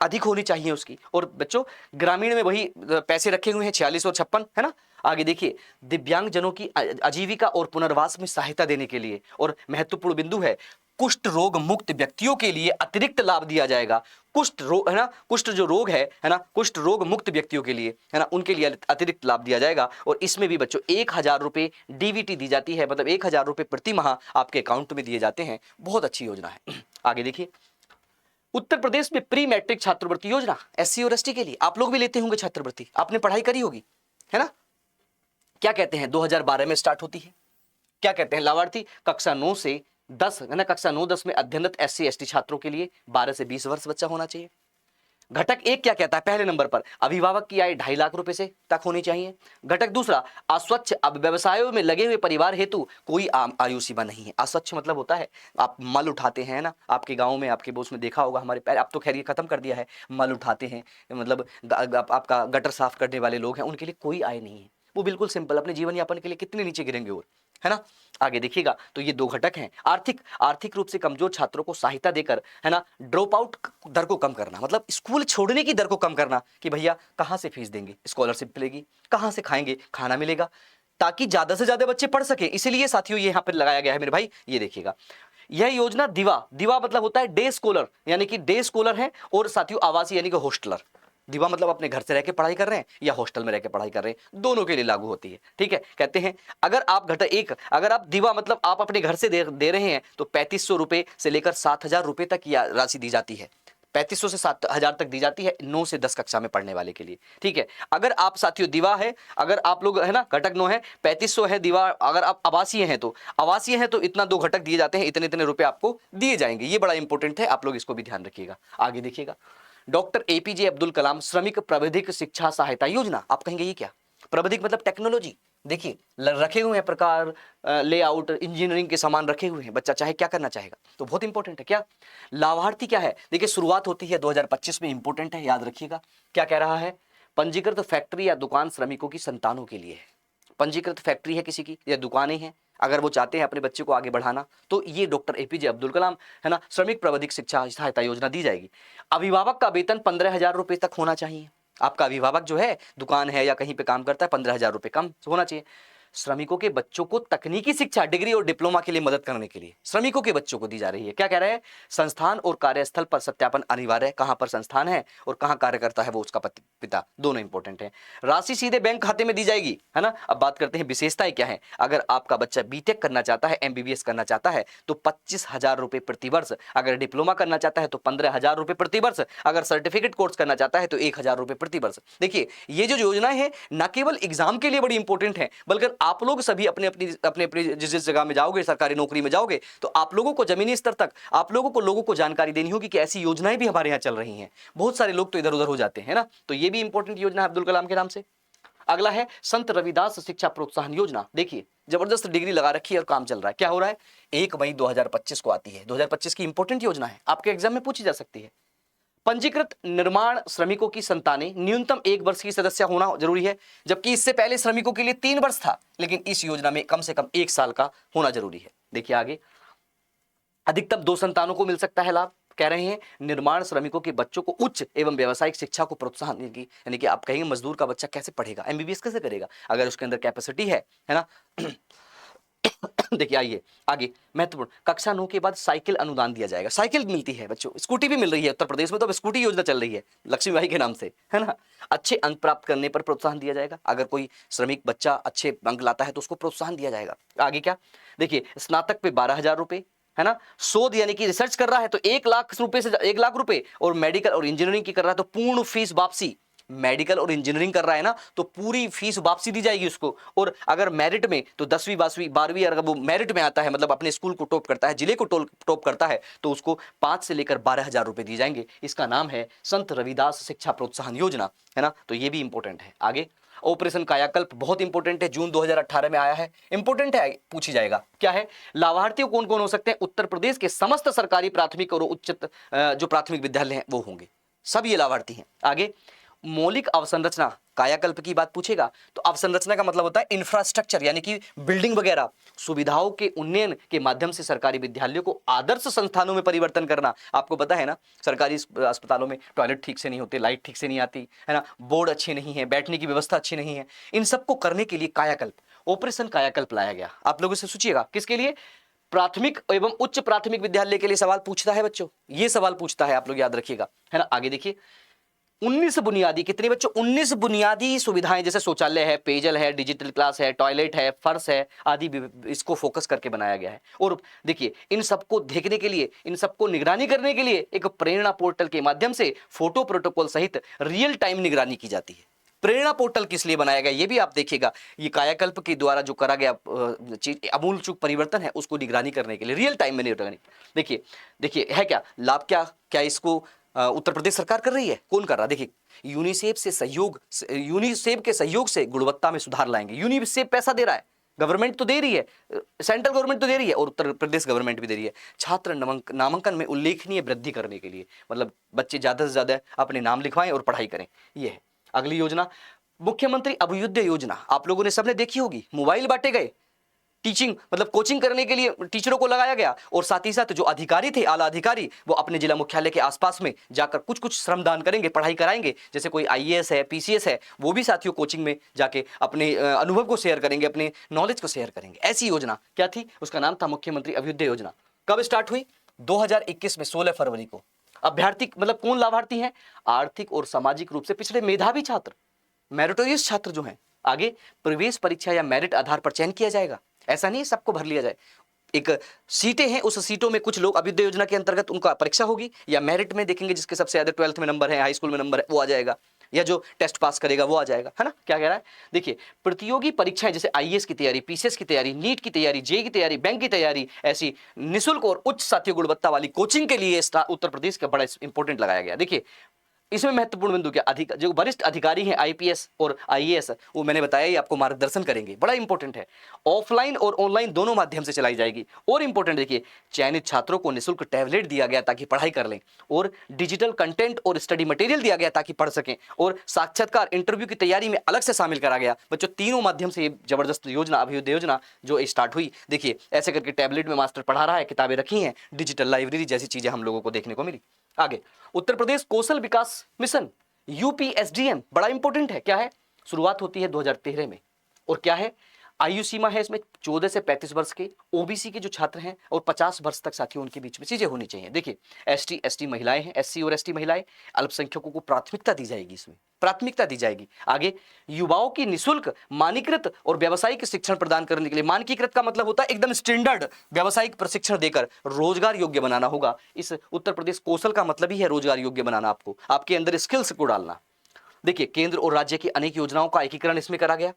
अधिक होनी चाहिए उसकी। और बच्चों, ग्रामीण में वही पैसे रखे हुए हैं 46 और 56, है ना। आगे देखिए, दिव्यांग जनों की आजीविका और पुनर्वास में सहायता देने के लिए, और महत्वपूर्ण बिंदु है, कुष्ठ रोग मुक्त व्यक्तियों के लिए अतिरिक्त लाभ दिया जाएगा। कुष्ठ रोग, है ना, कुष्ठ जो रोग है ना, कुष्ठ रोग मुक्त व्यक्तियों के लिए, है ना, उनके लिए अतिरिक्त लाभ दिया जाएगा। और इसमें भी बच्चों 1,000 रुपए डीवीटी दी जाती है, मतलब 1,000 रुपए प्रति माह आपके अकाउंट में दिए जाते हैं। बहुत अच्छी योजना है। आगे देखिए, उत्तर प्रदेश में प्री मैट्रिक छात्रवृत्ति योजना, एससी और एसटी के लिए। आप लोग भी लेते होंगे छात्रवृत्ति, आपने पढ़ाई करी होगी, है ना। क्या कहते हैं, 2012 में स्टार्ट होती है। क्या कहते हैं, लाभार्थी कक्षा 9 से 10, है ना, कक्षा 9-10 में अध्ययनरत एससी एसटी छात्रों के लिए 12 से 20 वर्ष बच्चा होना चाहिए। घटक एक क्या कहता है, पहले नंबर पर अभिभावक की आय 2.5 लाख रुपए से तक होनी चाहिए। घटक दूसरा, अस्वच्छ अब व्यवसायों में लगे हुए परिवार हेतु कोई आयु सीमा नहीं है। अस्वच्छ मतलब होता है आप मल उठाते हैं ना, आपके गांव में आपके बोस में देखा होगा, हमारे अब तो खैर ये खत्म कर दिया है, मल उठाते हैं मतलब आपका गटर साफ करने वाले लोग हैं, उनके लिए कोई आय नहीं है। वो बिल्कुल सिंपल अपने जीवन यापन के लिए कितने नीचे गिरेंगे, और है ना। आगे देखिएगा तो ये 2 घटक हैं। आर्थिक रूप से कमजोर छात्रों को सहायता देकर, है ना, ड्रॉप आउट दर को कम करना, मतलब स्कूल छोड़ने की दर को कम करना, कि भैया कहां से फीस देंगे, स्कॉलरशिप मिलेगी, कहां से खाएंगे, खाना मिलेगा, ताकि ज्यादा से ज्यादा बच्चे पढ़ सके। इसीलिए साथियों ये यहाँ पर लगाया गया है मेरे भाई, ये देखिएगा। यह योजना दिवा मतलब होता है डे स्कॉलर, यानी कि डे स्कॉलर है, और साथियों आवासीय यानी कि हॉस्टलर। दिवा मतलब अपने घर से रह के पढ़ाई कर रहे हैं या हॉस्टल में रह के पढ़ाई कर रहे हैं, दोनों के लिए लागू होती है। ठीक है, कहते हैं अगर आप अगर आप दिवा मतलब आप अपने घर से दे रहे हैं तो 3500 रुपए से लेकर 7000 रुपए तक की राशि दी जाती है। 3500 से 7000 तक दी जाती है 9 से 10 कक्षा में पढ़ने वाले के लिए। ठीक है, अगर आप साथियों दिवा है, अगर आप लोग है ना घटक 9 है, 3500 है दिवा, अगर आप आवासीय हैं तो इतना 2 घटक दिए जाते हैं, इतने इतने रुपए आपको दिए जाएंगे। ये बड़ा इंपॉर्टेंट है, आप लोग इसको भी ध्यान रखिएगा। आगे देखिएगा, डॉक्टर एपीजे अब्दुल कलाम श्रमिक प्राविधिक शिक्षा सहायता योजना। आप कहेंगे ये क्या, प्राविधिक मतलब टेक्नोलॉजी। देखिए रखे हुए हैं प्रकार, लेआउट, इंजीनियरिंग के सामान रखे हुए हैं, बच्चा चाहे क्या करना चाहेगा, तो बहुत इंपॉर्टेंट है। क्या लाभार्थी क्या है, देखिए शुरुआत होती है 2025 में, इंपॉर्टेंट है, याद रखिएगा। क्या कह रहा है, पंजीकृत फैक्ट्री या दुकान श्रमिकों की संतानों के लिए है। पंजीकृत फैक्ट्री है किसी की या दुकानें हैं, अगर वो चाहते हैं अपने बच्चे को आगे बढ़ाना, तो ये डॉक्टर एपीजे अब्दुल कलाम, है ना, श्रमिक प्राविधिक शिक्षा सहायता योजना दी जाएगी। अभिभावक का वेतन 15,000 रुपए तक होना चाहिए। आपका अभिभावक जो है, दुकान है या कहीं पे काम करता है, 15,000 रुपए कम होना चाहिए। श्रमिकों के बच्चों को तकनीकी शिक्षा, डिग्री और डिप्लोमा के लिए मदद करने के लिए श्रमिकों के बच्चों को दी जा रही है। क्या कह रहे हैं, संस्थान और कार्यस्थल पर सत्यापन अनिवार्य है, कहां पर संस्थान है और कहां कार्य करता है वो उसका पिता, दोनों इंपॉर्टेंट है। राशि सीधे बैंक खाते में दी जाएगी, है ना। अब बात करते हैं विशेषताएं क्या है। अगर आपका बच्चा बीटेक करना चाहता है, एमबीबीएस करना चाहता है तो 25,000 रुपए प्रति वर्ष, अगर डिप्लोमा करना चाहता है तो 15,000 रुपए प्रति वर्ष, अगर सर्टिफिकेट कोर्स करना चाहता है तो 1,000 रुपए प्रति वर्ष। देखिए ये जो योजनाएं हैं न केवल एग्जाम के लिए बड़ी इंपॉर्टेंट है, बल्कि आप लोग सभी अपने जिस जगह में जाओगे, सरकारी नौकरी में जाओगे, तो आप लोगों को जमीनी स्तर तक आप लोगों को जानकारी देनी होगी कि ऐसी योजनाएं भी हमारे यहाँ चल रही हैं। बहुत सारे लोग तो इधर उधर हो जाते हैं ना, तो ये भी इंपॉर्टेंट योजना है अब्दुल कलाम के नाम से। अगला है संत रविदास शिक्षा प्रोत्साहन योजना। देखिए जबरदस्त डिग्री लगा रखी है और काम चल रहा है। क्या हो रहा है, 1 मई 2025 को आती है, 2025 की इंपॉर्टेंट योजना है, आपके एग्जाम में पूछी जा सकती है। पंजीकृत निर्माण श्रमिकों की संतानें न्यूनतम 1 वर्ष की सदस्य होना जरूरी है, जबकि इससे पहले श्रमिकों के लिए 3 वर्ष था, लेकिन इस योजना में कम से कम 1 साल का होना जरूरी है। देखिए आगे, अधिकतम 2 संतानों को मिल सकता है लाभ। कह रहे हैं निर्माण श्रमिकों के बच्चों को उच्च एवं व्यावसायिक शिक्षा को प्रोत्साहन, यानी कि आप कहेंगे मजदूर का बच्चा कैसे पढ़ेगा, एमबीबीएस कैसे करेगा, अगर उसके अंदर कैपेसिटी है ना। देखिए आइए आगे, महत्वपूर्ण, कक्षा 9 के बाद साइकिल अनुदान दिया जाएगा। साइकिल मिलती है बच्चों, स्कूटी भी मिल रही है उत्तर प्रदेश में, तो अब स्कूटी योजना चल रही है लक्ष्मीबाई के नाम से, है ना। अच्छे अंक प्राप्त करने पर प्रोत्साहन दिया जाएगा, अगर कोई श्रमिक बच्चा अच्छे अंक लाता है तो उसको प्रोत्साहन दिया जाएगा। आगे क्या, देखिए स्नातक पे 12,000 रुपए, है ना। शोध यानी कि रिसर्च कर रहा है तो 1 लाख रुपए से 1 लाख रुपए, और मेडिकल और इंजीनियरिंग की कर रहा है तो पूर्ण फीस वापसी। मेडिकल और इंजीनियरिंग कर रहा है ना तो पूरी फीस वापसी दी जाएगी उसको। और अगर मेरिट में तो 10वीं 12वीं अगर वो मेरिट में आता है, मतलब अपने स्कूल को टॉप करता है, जिले को टॉप करता है, तो उसको 5 से लेकर 12,000 रुपए दिए जाएंगे। इसका नाम है संत रविदास शिक्षा प्रोत्साहन योजना, है ना। तो ये भी इंपॉर्टेंट है। आगे ऑपरेशन कायाकल्प बहुत इंपॉर्टेंट है, जून 2018 में आया है, इंपॉर्टेंट है, पूछी जाएगा। क्या है, लाभार्थी कौन कौन हो सकते हैं, उत्तर प्रदेश के समस्त सरकारी प्राथमिक और उच्चतर जो प्राथमिक विद्यालय हैं वो होंगे, सब ये लाभार्थी हैं। आगे मौलिक अवसंरचना, कायाकल्प की बात पूछेगा तो अवसंरचना का मतलब होता है इंफ्रास्ट्रक्चर, यानी कि बिल्डिंग वगैरह, सुविधाओं के उन्नयन के माध्यम से सरकारी विद्यालयों को आदर्श संस्थानों में परिवर्तन करना। आपको पता है ना, सरकारी अस्पतालों में टॉयलेट ठीक से नहीं होते, लाइट ठीक से नहीं आती, है ना, बोर्ड अच्छे नहीं है, बैठने की व्यवस्था अच्छी नहीं है, इन सबको करने के लिए कायाकल्प, ऑपरेशन कायाकल्प लाया गया। आप लोगों से सोचिएगा किसके लिए, प्राथमिक एवं उच्च प्राथमिक विद्यालय के लिए सवाल पूछता है बच्चों, ये सवाल पूछता है, आप लोग याद रखिएगा, है ना। आगे देखिए, 19 बुनियादी, कितने बच्चों, 19 बुनियादी सुविधाएं, जैसे शौचालय है, पेयजल है, डिजिटल क्लास है, टॉयलेट है, फर्श है आदि इसको फोकस करके बनाया गया है। और देखिए इन सबको देखने के लिए, इन सबको निगरानी करने के लिए एक प्रेरणा पोर्टल के माध्यम से फोटो प्रोटोकॉल सहित रियल टाइम निगरानी की जाती है। प्रेरणा पोर्टल किस लिए बनाया गया ये भी आप देखिएगा, ये कायाकल्प के द्वारा जो करा गया अमूल चूक परिवर्तन है उसको निगरानी करने के लिए रियल टाइम में निगरानी। देखिए देखिए है क्या लाभ, क्या क्या इसको उत्तर प्रदेश सरकार कर रही है, कौन कर रहा है, देखिए यूनिसेफ के सहयोग से गुणवत्ता में सुधार लाएंगे। यूनिसेफ पैसा दे रहा है, गवर्नमेंट तो दे रही है, सेंट्रल गवर्नमेंट तो दे रही है और उत्तर प्रदेश गवर्नमेंट भी दे रही है। छात्र नामांकन में उल्लेखनीय वृद्धि करने के लिए, मतलब बच्चे ज्यादा से ज्यादा अपने नाम लिखवाएं और पढ़ाई करें, ये है। अगली योजना मुख्यमंत्री अभ्युदय योजना, आप लोगों ने सबने देखी होगी, मोबाइल बांटे गए, टीचिंग मतलब कोचिंग करने के लिए टीचरों को लगाया गया और साथ ही साथ जो अधिकारी थे, आला अधिकारी, वो अपने जिला मुख्यालय के आसपास में जाकर कुछ कुछ श्रमदान करेंगे, पढ़ाई कराएंगे। जैसे कोई आईएएस है, पीसीएस है, वो भी साथियों कोचिंग में जाके अपने अनुभव को शेयर करेंगे, अपने नॉलेज को शेयर करेंगे। ऐसी योजना क्या थी, उसका नाम था मुख्यमंत्री अभ्युदय योजना। कब स्टार्ट हुई, 2021 में 16 फरवरी को। अभ्यर्थी मतलब कौन लाभार्थी हैं, आर्थिक और सामाजिक रूप से पिछड़े मेधावी छात्र, मेरिटोरियस छात्र जो हैं, आगे प्रवेश परीक्षा या मेरिट आधार पर चयन किया जाएगा। ऐसा नहीं सबको भर लिया जाए, एक सीटें हैं, उस सीटों में कुछ लोग अभ्युदय योजना के अंतर्गत उनका परीक्षा होगी, या मेरिट में देखेंगे जिसके सबसे ज्यादा 12th में नंबर है, हाई स्कूल में नंबर है, वो आ जाएगा, या जो टेस्ट पास करेगा वो आ जाएगा, है ना। क्या कह रहा है, देखिए प्रतियोगी परीक्षाएं जैसे आईएएस की तैयारी, पीसीएस की तैयारी, नीट की तैयारी, जेईई की तैयारी, बैंक की तैयारी, ऐसी निःशुल्क और उच्च साथियों गुणवत्ता वाली कोचिंग के लिए उत्तर प्रदेश का बड़ा इंपॉर्टेंट लगाया गया। देखिए इसमें महत्वपूर्ण बिंदु क्या, जो वरिष्ठ अधिकारी हैं आईपीएस और आईएएस, वो मैंने बताया ही आपको मार्गदर्शन करेंगे, बड़ा इंपॉर्टेंट है। ऑफलाइन और ऑनलाइन दोनों माध्यम से चलाई जाएगी। और इंपॉर्टेंट देखिए, चयनित छात्रों को निःशुल्क टैबलेट दिया गया ताकि पढ़ाई कर लें, और डिजिटल कंटेंट और स्टडी मटेरियल दिया गया ताकि पढ़ सकें, और साक्षात्कार इंटरव्यू की तैयारी में अलग से शामिल करा गया। बच्चों तीनों माध्यम से ये जबरदस्त योजना अभ्युदय योजना जो स्टार्ट हुई, देखिए ऐसे करके टैबलेट में मास्टर पढ़ा रहा है, किताबें रखी हैं, डिजिटल लाइब्रेरी जैसी चीजें हम लोगों को देखने को मिली। आगे उत्तर प्रदेश कौशल विकास मिशन यूपीएसडीएम, बड़ा इंपॉर्टेंट है। क्या है, शुरुआत होती है 2013 में, और क्या है, आयु सीमा है इसमें 14 से 35 वर्ष के, ओबीसी के जो छात्र हैं और 50 वर्ष तक साथियों उनके बीच में चीजें होनी चाहिए। देखिए एसटी महिलाएं हैं, एससी और एसटी महिलाएं, अल्पसंख्यकों को प्राथमिकता दी जाएगी, इसमें प्राथमिकता दी जाएगी। आगे युवाओं की निःशुल्क मानकीकृत और व्यावसायिक शिक्षण प्रदान करने के लिए, मानकीकृत का मतलब होता है एकदम स्टैंडर्ड व्यावसायिक प्रशिक्षण देकर रोजगार योग्य बनाना होगा। इस उत्तर प्रदेश कौशल का मतलब ही है रोजगार योग्य बनाना, आपको आपके अंदर स्किल्स को डालना। देखिए केंद्र और राज्य की अनेक योजनाओं का एकीकरण इसमें करा गया,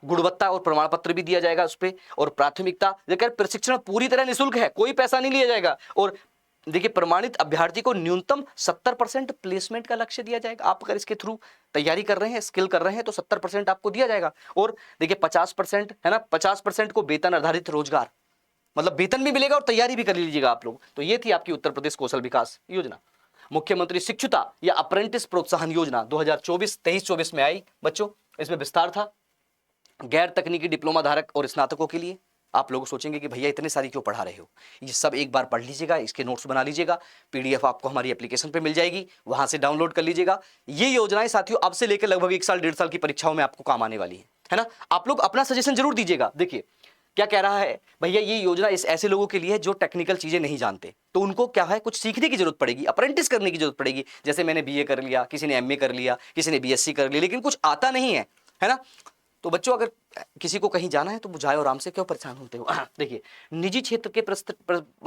गुणवत्ता और प्रमाण पत्र भी दिया जाएगा उस पर, और प्राथमिकता देकर प्रशिक्षण पूरी तरह निःशुल्क है, कोई पैसा नहीं लिया जाएगा। और देखिए प्रमाणित अभ्यर्थी को न्यूनतम 70% प्लेसमेंट का लक्ष्य दिया जाएगा। आप अगर इसके थ्रू तैयारी कर रहे हैं, स्किल कर रहे हैं, तो 70% आपको दिया जाएगा। और देखिए 50% है ना, 50% को वेतन आधारित रोजगार, मतलब वेतन भी मिलेगा और तैयारी भी कर लीजिएगा आप लोग। तो ये थी आपकी उत्तर प्रदेश कौशल विकास योजना। मुख्यमंत्री शिक्षुता या अप्रेंटिस प्रोत्साहन योजना 2023-24 में आई बच्चों। इसमें विस्तार था गैर तकनीकी डिप्लोमा धारक और स्नातकों के लिए। आप लोग सोचेंगे कि भैया इतने सारी क्यों पढ़ा रहे हो, ये सब एक बार पढ़ लीजिएगा, इसके नोट्स बना लीजिएगा, पीडीएफ आपको हमारी एप्लीकेशन पे मिल जाएगी, वहां से डाउनलोड कर लीजिएगा। ये योजनाएं साथियों अब से लेकर लगभग 1 साल 1.5 साल की परीक्षाओं में आपको काम आने वाली है ना। आप लोग अपना सजेशन जरूर दीजिएगा। देखिए क्या कह रहा है भैया, ये योजना इस ऐसे लोगों के लिए है जो टेक्निकल चीजें नहीं जानते, तो उनको क्या है कुछ सीखने की जरूरत पड़ेगी, अप्रेंटिस करने की जरूरत पड़ेगी। जैसे मैंने बीए कर लिया, किसी ने एमए कर लिया, किसी ने बीएससी कर लिया, लेकिन कुछ आता नहीं है ना। तो बच्चों अगर किसी को कहीं जाना है तो जाए आराम से, क्यों परेशान होते हो। देखिए निजी क्षेत्र के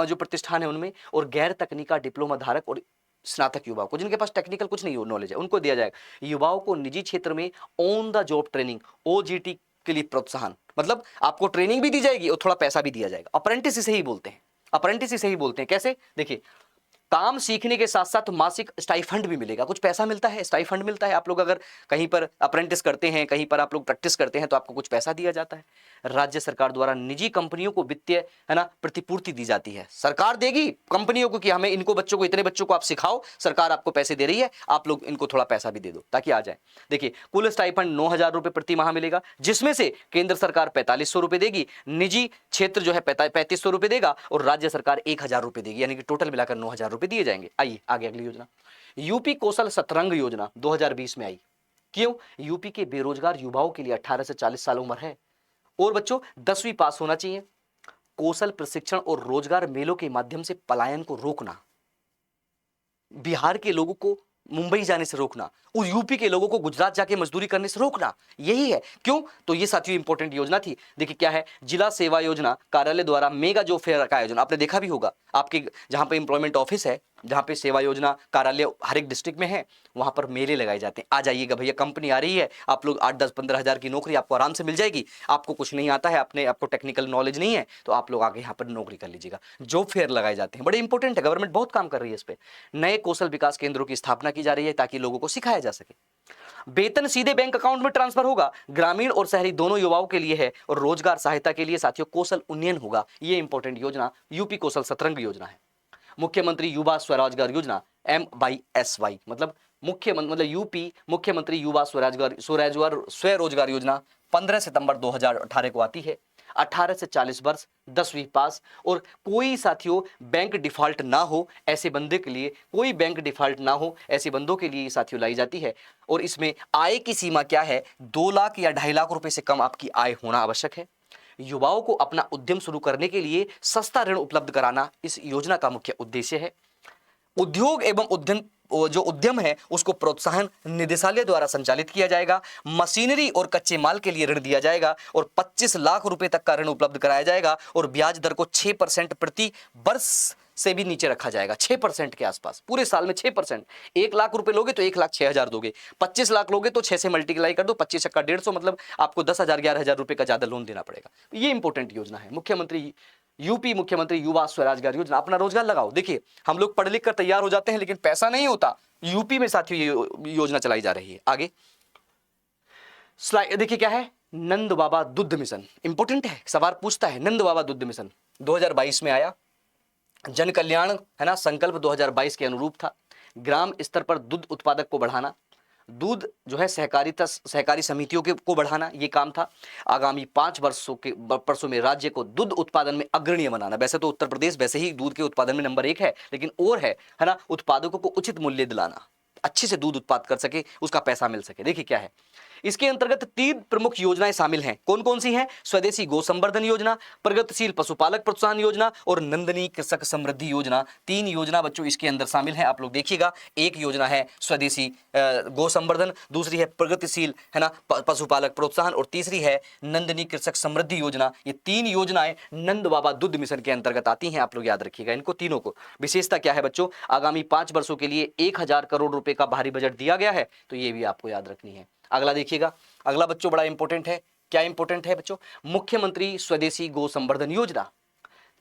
जो प्रतिष्ठान है उनमें, और गैर तकनीका डिप्लोमा धारक और स्नातक युवाओं को, जिनके पास टेक्निकल कुछ नहीं हो नॉलेज है, उनको दिया जाएगा। युवाओं को निजी क्षेत्र में on the job training OGT के लिए प्रोत्साहन, मतलब आपको ट्रेनिंग भी दी जाएगी और थोड़ा पैसा भी दिया जाएगा। अप्रेंटिस इसे ही बोलते हैं, अप्रेंटिस इसे ही बोलते हैं। कैसे, देखिए काम सीखने के साथ साथ मासिक स्टाइफंड भी मिलेगा, कुछ पैसा मिलता है, स्टाइफंड मिलता है। आप लोग अगर कहीं पर अप्रेंटिस करते हैं, कहीं पर आप लोग प्रैक्टिस करते हैं, तो आपको कुछ पैसा दिया जाता है। राज्य सरकार द्वारा निजी कंपनियों को वित्तीय है ना प्रतिपूर्ति दी जाती है। सरकार देगी कंपनियों को कि हमें इनको बच्चों को, इतने बच्चों को आप सिखाओ, सरकार आपको पैसे दे रही है, आप लोग इनको थोड़ा पैसा भी दे दो ताकि आ जाए। देखिए कुल स्टाइफंड 9,000 रुपए प्रति माह मिलेगा, जिसमें से केंद्र सरकार 4500 रुपए देगी, निजी क्षेत्र जो है 3500 रुपए देगा, और राज्य सरकार 1000 रुपए देगी, यानी कि टोटल मिलाकर 9,000 रुपए दिए जाएंगे। आइए आगे अगली योजना, यूपी कौशल सतरंग योजना 2020 में आई। क्यों, यूपी के बेरोजगार युवाओं के लिए 18 से 40 साल उम्र है, और बच्चों 10वीं पास होना चाहिए। कौशल प्रशिक्षण और रोजगार मेलों के माध्यम से पलायन को रोकना, बिहार के लोगों को मुंबई जाने से रोकना, उस यूपी के लोगों को गुजरात जाके मजदूरी करने से रोकना, यही है। क्यों? तो ये साथियों इंपॉर्टेंट योजना थी। देखिए क्या है, जिला सेवा योजना कार्यालय द्वारा मेगा जॉब फेयर का आयोजन, आपने देखा भी होगा, आपके जहां पे एम्प्लॉयमेंट ऑफिस है, जहां पे सेवा योजना कार्यालय हर एक डिस्ट्रिक्ट में है, वहां पर मेले लगाए जाते हैं। आ जाइएगा भैया, कंपनी आ रही है, आप लोग 8-10-15 हज़ार की नौकरी आपको आराम से मिल जाएगी। आपको कुछ नहीं आता है, आपको टेक्निकल नॉलेज नहीं है, तो आप लोग आगे यहाँ पर नौकरी कर लीजिएगा। जॉब फेयर लगाए जाते हैं, बड़े इंपॉर्टेंट है, गवर्नमेंट बहुत काम कर रही है इस पर। नए कौशल विकास केंद्रों की स्थापना की जा रही है ताकि लोगों को सिखाया जा सके। वेतन सीधे बैंक अकाउंट में ट्रांसफर होगा, ग्रामीण और शहरी दोनों युवाओं के लिए है, और रोजगार सहायता के लिए साथियों कौशल उन्नयन होगा। ये इंपॉर्टेंट योजना यूपी कौशल सतरंग योजना है। मुख्यमंत्री युवा स्वरोजगार योजना, MYSY, मतलब मतलब यूपी मुख्यमंत्री युवा स्वरोजगार योजना 15 सितंबर 2018 को आती है। 18 से 40 वर्ष, 10वीं पास, और कोई साथियों बैंक डिफॉल्ट ना हो ऐसे बंदे के लिए, कोई बैंक डिफॉल्ट ना हो ऐसे बंदों के लिए साथियों लाई जाती है। और इसमें आय की सीमा क्या है, 2 लाख या 2.5 लाख रुपए से कम आपकी आय होना आवश्यक है। युवाओं को अपना उद्यम शुरू करने के लिए सस्ता ऋण उपलब्ध कराना इस योजना का मुख्य उद्देश्य है। उद्योग एवं उद्यम है उसको प्रोत्साहन निदेशालय द्वारा संचालित किया जाएगा। मशीनरी और कच्चे माल के लिए ऋण दिया जाएगा और 25 लाख रुपए तक का ऋण उपलब्ध कराया जाएगा, और ब्याज दर को 6% प्रति वर्ष से भी नीचे रखा जाएगा, 6% के आसपास, पूरे साल में 6%। 1 लाख रुपए लोगे तो 1,06,000 दोगे, 25 लाख लोगे तो 6 से मल्टीप्लाई कर दो, 25 का 150, मतलब आपको 10,000 11,000 रुपए का ज्यादा लोन देना पड़ेगा। ये इंपॉर्टेंट योजना है, यूपी मुख्यमंत्री युवा स्वरोजगार योजना। अपना रोजगार लगाओ। देखिए हम लोग पढ़ लिख कर तैयार हो जाते हैं लेकिन पैसा नहीं होता। यूपी में साथियों ये योजना चलाई जा रही है। आगे स्लाइड देखिए क्या है, नंद बाबा दुग्ध मिशन, इंपॉर्टेंट है, सवाल पूछता है। नंद बाबा दुग्ध मिशन 2022 में आया, जन कल्याण है ना, संकल्प 2022 के अनुरूप था। ग्राम स्तर पर दूध उत्पादक को बढ़ाना, दूध जो है सहकारी समितियों को बढ़ाना, ये काम था। आगामी 5 वर्षों में राज्य को दूध उत्पादन में अग्रणीय बनाना। वैसे तो उत्तर प्रदेश वैसे ही दूध के उत्पादन में नंबर 1 है, लेकिन और है ना, उत्पादकों को उचित मूल्य दिलाना, अच्छे से दूध उत्पाद कर सके, उसका पैसा मिल सके। देखिए क्या है, इसके अंतर्गत 3 प्रमुख योजनाएं शामिल हैं। कौन कौन सी हैं? स्वदेशी गौ संवर्धन योजना, प्रगतिशील पशुपालक प्रोत्साहन योजना और नंदनी कृषक समृद्धि योजना। 3 योजना बच्चों इसके अंदर शामिल हैं। आप लोग देखिएगा, एक योजना है स्वदेशी गौ संवर्धन, दूसरी है प्रगतिशील है ना पशुपालक प्रोत्साहन, और तीसरी है नंदनी कृषक समृद्धि योजना। ये 3 योजनाएं नंद बाबा दुग्ध मिशन के अंतर्गत आती हैं। आप लोग याद रखिएगा इनको तीनों को। विशेषता क्या है बच्चों, आगामी 5 वर्षों के लिए 1,000 करोड़ रुपए का भारी बजट दिया गया है, तो ये भी आपको याद रखनी है। अगला देखिएगा, अगला बच्चों बड़ा इंपॉर्टेंट है। क्या इंपॉर्टेंट है बच्चों? मुख्यमंत्री स्वदेशी गौ संवर्धन योजना।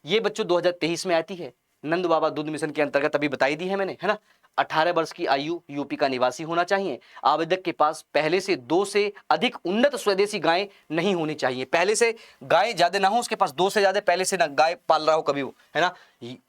ये बच्चों 2023 में आती है, नंद बाबा दूध मिशन के अंतर्गत, अभी बताई दी है मैंने, है ना। 18 वर्ष की आयु, यूपी का निवासी होना चाहिए। आवेदक के पास पहले से 2 से अधिक उन्नत स्वदेशी गायें नहीं होनी चाहिए। पहले से गाय ज्यादा ना हो, उसके पास 2 से ज्यादा पहले से ना गाय पाल रहा हो कभी वो, है ना।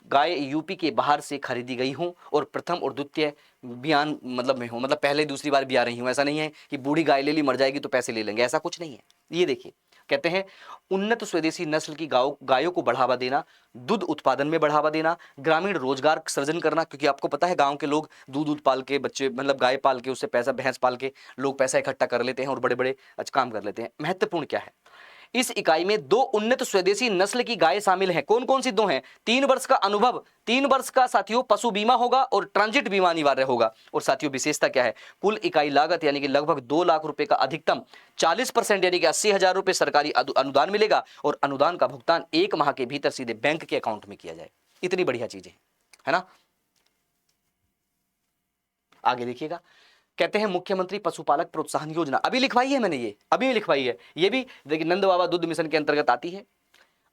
गाय यूपी के बाहर से खरीदी गई हो और प्रथम और द्वितीय बयान मतलब में हो, मतलब पहले दूसरी बार भी आ रही हूँ। ऐसा नहीं है कि बूढ़ी गाय ले ली मर जाएगी तो पैसे ले लेंगे, ऐसा कुछ नहीं है। ये देखिए कहते हैं उन्नत स्वदेशी नस्ल की गायों को बढ़ावा देना, दूध उत्पादन में बढ़ावा देना, ग्रामीण रोजगार सृजन करना, क्योंकि आपको पता है गांव के लोग दूध पाल के, बच्चे मतलब गाय पाल के, उससे पैसा, भैंस पाल के लोग पैसा इकट्ठा कर लेते हैं और बड़े बड़े काम कर लेते हैं। महत्वपूर्ण क्या है, इस इकाई में 2 उन्नत स्वदेशी नस्ल की गाय शामिल हैं। कौन कौन सी 2 हैं? 3 वर्ष का अनुभव, 3 वर्ष का साथियों पशु बीमा होगा और ट्रांजिट बीमा अनिवार्य होगा। और साथियों विशेषता क्या है, कुल इकाई लागत यानी कि लगभग 2 लाख रुपए का अधिकतम 40% यानी कि 80,000 रुपए सरकारी अनुदान मिलेगा, और अनुदान का भुगतान 1 माह के भीतर सीधे बैंक के अकाउंट में किया जाए। इतनी बढ़िया चीजें है ना। आगे देखिएगा, कहते हैं मुख्यमंत्री पशुपालक प्रोत्साहन योजना, अभी लिखवाई है मैंने, ये अभी लिखवाई है। ये भी देखिए नंद बाबा दूध मिशन के अंतर्गत आती है।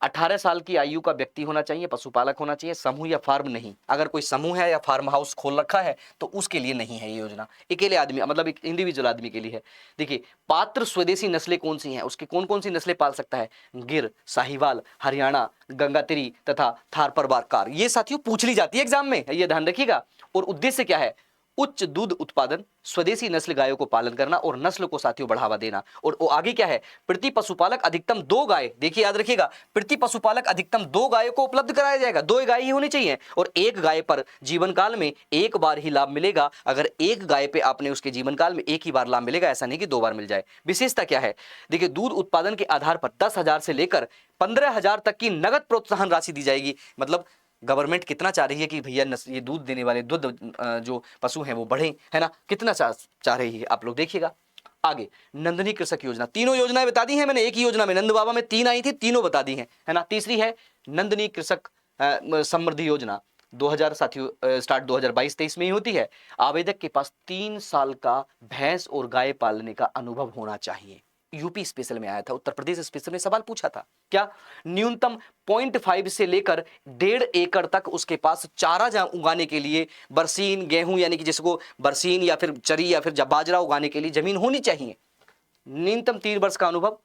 18 साल की आयु का व्यक्ति होना चाहिए, पशुपालक होना चाहिए, समूह या फार्म नहीं। अगर कोई समूह है या फार्म हाउस खोल रखा है तो उसके लिए नहीं है ये योजना, अकेले आदमी मतलब एक इंडिविजुअल आदमी के लिए है। देखिए पात्र स्वदेशी नस्लें कौन सी हैं, उसकी कौन कौन सी नस्लें पाल सकता है? गिर, साहिवाल, हरियाणा, गंगातिरी तथा थार परवारकार। ये साथियों पूछ ली जाती है एग्जाम में, ये ध्यान रखिएगा। और उद्देश्य क्या है? उच्च दूध उत्पादन, स्वदेशी नस्ल गायों को पालन करना और नस्ल को साथियों बढ़ावा देना। और वो आगे क्या है? प्रति पशुपालक अधिकतम 2 गाय, देखिए याद रखिएगा, प्रति पशुपालक अधिकतम 2 गायों को उपलब्ध कराया जाएगा। 2 गाय ही होनी चाहिए, और 1 गाय पर जीवन काल में 1 बार ही लाभ मिलेगा। अगर 1 गाय पे आपने उसके जीवन काल में 1 ही बार लाभ मिलेगा, ऐसा नहीं कि 2 बार मिल जाए। विशेषता क्या है? देखिए दूध उत्पादन के आधार पर 10,000 से लेकर 15,000 तक की नगद प्रोत्साहन राशि दी जाएगी। मतलब गवर्नमेंट कितना चाह रही है कि भैया ये दूध देने वाले जो पशु हैं वो बढ़े, है ना, कितना चाह रही है, आप लोग देखिएगा। आगे नंदनी कृषक योजना, तीनों योजनाएं बता दी हैं मैंने एक ही योजना में, नंद बाबा में 3 आई थी, तीनों बता दी हैं, है ना। तीसरी है नंदनी कृषक समृद्धि योजना, 2000 साथियों स्टार्ट 2022-23 में ही होती है। आवेदक के पास 3 साल का भैंस और गाय पालने का अनुभव होना चाहिए। यूपी स्पेशल में आया था, उत्तर प्रदेश स्पेशल में सवाल पूछा था, क्या न्यूनतम 0.5 से लेकर 1.5 एकड़ तक उसके पास चारा उगाने के लिए बरसीन, गेहूं यानी कि जिसको बरसीन या फिर चरी या फिर बाजरा उगाने के लिए जमीन होनी चाहिए। न्यूनतम 3 वर्ष का अनुभव,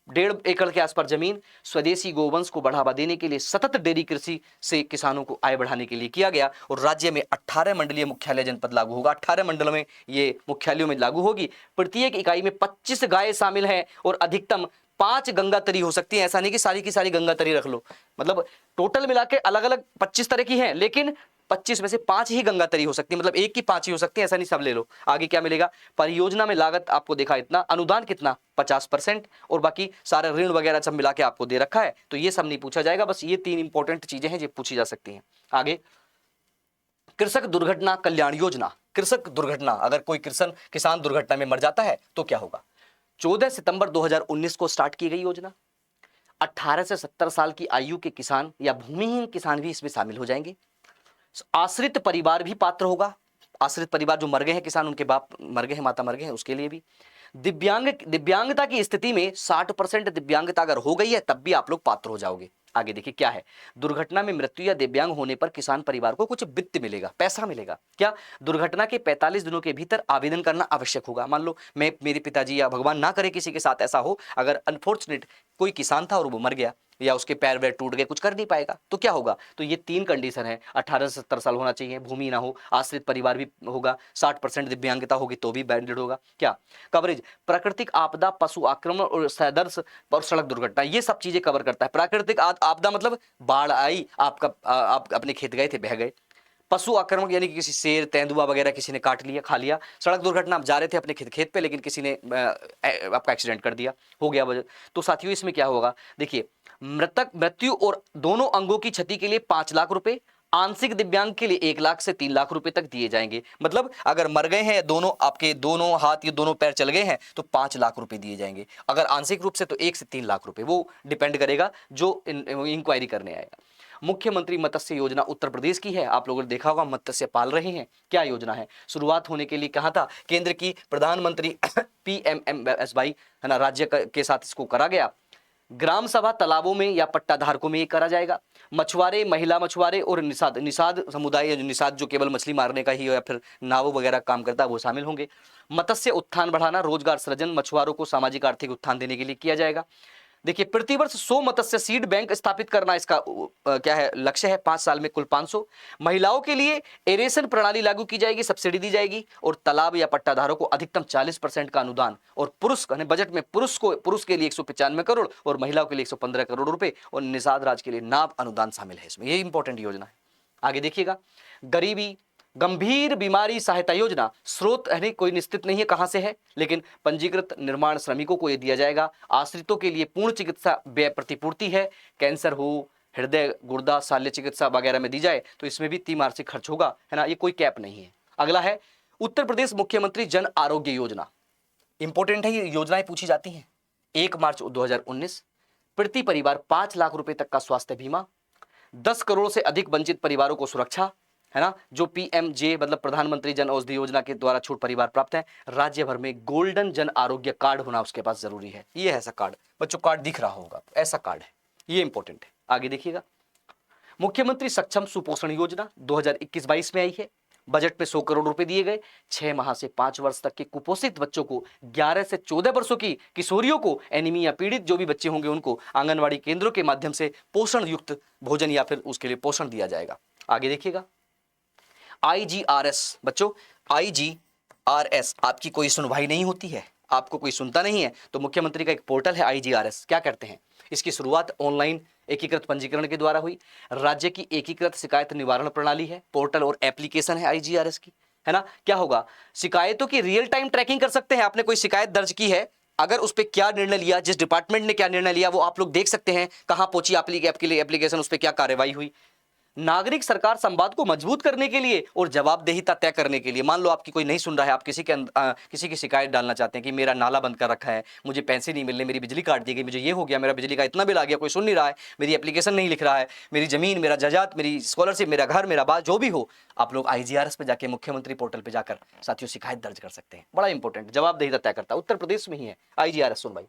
1.5 एकड़ के आसपास जमीन, स्वदेशी गोवंश को बढ़ावा देने के लिए सतत डेयरी कृषि से किसानों को आय बढ़ाने के लिए किया गया। और राज्य में 18 मंडलीय मुख्यालय जनपद लागू होगा, 18 मंडलों में ये मुख्यालयों में लागू होगी। प्रत्येक इकाई में 25 गाय शामिल है और अधिकतम 5 गंगा तरी हो सकती है। ऐसा नहीं कि सारी की सारी गंगा तरी रख लो, मतलब टोटल मिला के अलग अलग 25 तरह की है, लेकिन 25 में से 5 ही गंगा तरी हो सकती है, मतलब एक की 5 ही हो सकती है, ऐसा नहीं सब ले लो। आगे क्या मिलेगा, परियोजना में लागत आपको देखा इतना, अनुदान कितना 50%, और बाकी सारे ऋण वगैरह सब मिला के आपको दे रखा है, तो ये सब नहीं पूछा जाएगा। बस ये 3 इंपॉर्टेंट चीजें हैं जो पूछी जा सकती हैं। आगे कृषक दुर्घटना कल्याण योजना, कृषक दुर्घटना, अगर कोई किसान दुर्घटना में मर जाता है तो क्या होगा। 14 सितंबर 2019 को स्टार्ट की गई योजना। 18 से 70 साल की आयु के किसान या भूमिहीन किसान भी इसमें शामिल हो जाएंगे। आश्रित परिवार भी पात्र होगा, आश्रित परिवार जो मर गए हैं किसान, उनके बाप मर गए हैं, माता मर गए हैं, उसके लिए भी। दिव्यांगता की स्थिति में 60% दिव्यांगता अगर हो गई है तब भी आप लोग पात्र हो जाओगे। आगे देखिए क्या है, दुर्घटना में मृत्यु या दिव्यांग होने पर किसान परिवार को कुछ वित्त मिलेगा, पैसा मिलेगा। क्या, दुर्घटना के 45 दिनों के भीतर आवेदन करना आवश्यक होगा। मान लो मेरे पिताजी या भगवान ना करे किसी के साथ ऐसा हो, अगर अनफॉर्चुनेट कोई किसान था और वो मर गया या उसके पैर वैर टूट गए, कुछ कर नहीं पाएगा, तो क्या होगा। तो ये 3 कंडीशन है, 18 से 70 साल होना चाहिए, भूमि ना हो, आश्रित परिवार भी होगा, 60% दिव्यांगता होगी तो भी बैंडेड होगा। क्या कवरेज, प्राकृतिक आपदा, पशु आक्रमण और सदर्श और सड़क दुर्घटना, ये सब चीजें कवर करता है। प्राकृतिक आपदा मतलब बाढ़ आई, आप अपने खेत गए थे, बह गए। पशु आक्रमण यानी कि किसी शेर, तेंदुआ वगैरह किसी ने काट लिया, खा लिया। सड़क दुर्घटना, आप जा रहे थे अपने खेत पे लेकिन किसी ने आपका एक्सीडेंट कर दिया, हो गया वजह। तो साथियों इसमें क्या होगा, देखिए मृत्यु और दोनों अंगों की क्षति के लिए 5 लाख रुपए, आंशिक दिव्यांग के लिए 1 लाख से 3 लाख रुपए तक दिए जाएंगे। मतलब अगर मर गए हैं दोनों, आपके दोनों हाथ या दोनों पैर चल गए हैं तो 5 लाख रुपए दिए जाएंगे। अगर आंशिक रूप से तो 1 से 3 लाख रुपए, वो डिपेंड करेगा जो इंक्वायरी करने आएगा। मुख्यमंत्री मत्स्य योजना उत्तर प्रदेश की है, आप लोगों ने देखा होगा मत्स्य पाल रहे हैं। क्या योजना है, शुरुआत होने के लिए कहा था केंद्र की प्रधानमंत्री PMMSY, है ना, राज्य के साथ इसको करा गया। ग्राम सभा तालाबों में या पट्टाधारकों में ये करा जाएगा। मछुआरे, महिला मछुआरे और निषाद समुदाय, निषाद जो केवल मछली मारने का ही या फिर नाव वगैरह काम करता है, वो शामिल होंगे। मत्स्य उत्थान बढ़ाना, रोजगार सृजन, मछुआरों को सामाजिक आर्थिक उत्थान देने के लिए किया जाएगा। देखिए प्रतिवर्ष 100 मत्स्य सीड बैंक स्थापित करना इसका क्या है, लक्ष्य है। 5 साल में कुल 500। महिलाओं के लिए एरेशन प्रणाली लागू की जाएगी, सब्सिडी दी जाएगी। और तालाब या पट्टाधारों को अधिकतम 40% का अनुदान। और पुरुष बजट में पुरुष के लिए 195 करोड़ और महिलाओं के लिए 115 करोड़ रुपए और निषाद राज के लिए नाव अनुदान शामिल है इसमें। ये इंपॉर्टेंट योजना है। आगे देखिएगा, गरीबी गंभीर बीमारी सहायता योजना, स्रोत है कोई निश्चित नहीं है कहां से है, लेकिन पंजीकृत निर्माण श्रमिकों को यह दिया जाएगा। आश्रितों के लिए पूर्ण चिकित्सा व्यय प्रतिपूर्ति है। कैंसर हो, हृदय गुर्दा शल्य चिकित्सा वगैरह में दी जाए तो इसमें भी त्रिमासिक खर्च होगा, है ना, ये कोई कैप नहीं है। अगला है उत्तर प्रदेश मुख्यमंत्री जन आरोग्य योजना, इंपॉर्टेंट है, ये योजनाएं पूछी जाती हैं। 1 मार्च 2019, प्रति परिवार 5 लाख रुपए तक का स्वास्थ्य बीमा, 10 करोड़ से अधिक वंचित परिवारों को सुरक्षा, है ना, जो PMJ मतलब प्रधानमंत्री जन औषधि योजना के द्वारा छूट परिवार प्राप्त है। राज्य भर में गोल्डन जन आरोग्य कार्ड होना उसके पास जरूरी है। ये ऐसा कार्ड, बच्चों कार्ड दिख रहा होगा, ऐसा कार्ड है, ये इंपॉर्टेंट है। आगे देखिएगा, मुख्यमंत्री सक्षम सुपोषण योजना 2021-22 में आई है। बजट में 100 करोड़ रुपए दिए गए। 6 माह से 5 वर्ष तक के कुपोषित बच्चों को, 11 से 14 वर्षों की किशोरियों को, एनीमिया पीड़ित जो भी बच्चे होंगे उनको आंगनवाड़ी केंद्रों के माध्यम से पोषण युक्त भोजन या फिर उसके लिए पोषण दिया जाएगा। आगे देखिएगा, IGRS, बच्चों IGRS, आपकी कोई सुनवाई नहीं होती है, आपको कोई सुनता नहीं है, तो मुख्यमंत्री का एक पोर्टल है IGRS। क्या करते हैं, इसकी शुरुआत ऑनलाइन एकीकृत पंजीकरण के द्वारा हुई। राज्य की एकीकृत शिकायत निवारण प्रणाली है, पोर्टल और एप्लीकेशन है IGRS की, है ना। क्या होगा, शिकायतों की रियल टाइम ट्रैकिंग कर सकते हैं। आपने कोई शिकायत दर्ज की है, अगर उस पर क्या निर्णय लिया, जिस डिपार्टमेंट ने क्या निर्णय लिया, वो आप लोग देख सकते हैं। कहां पहुंची आपकी एप्लीकेशन, उस पर क्या कार्रवाई हुई। नागरिक सरकार संवाद को मजबूत करने के लिए और जवाबदेहिता तय करने के लिए। मान लो आपकी कोई नहीं सुन रहा है, आप किसी की शिकायत डालना चाहते हैं कि मेरा नाला बंद कर रखा है, मुझे पैसे नहीं मिल रहे, मेरी बिजली काट दी गई, मुझे ये हो गया, मेरा बिजली का इतना बिल आ गया, कोई सुन नहीं रहा है, मेरी एप्लीकेशन नहीं लिख रहा है, मेरी जमीन, मेरा जायदाद, मेरी स्कॉलरशिप, मेरा घर, मेरा बात, जो भी हो, आप लोग IGRS पे जाके, मुख्यमंत्री पोर्टल पे जाकर साथियों शिकायत दर्ज कर सकते हैं। बड़ा इंपॉर्टेंट, जवाबदेहिता तय करता है। उत्तर प्रदेश में ही है IGRS। सुन भाई,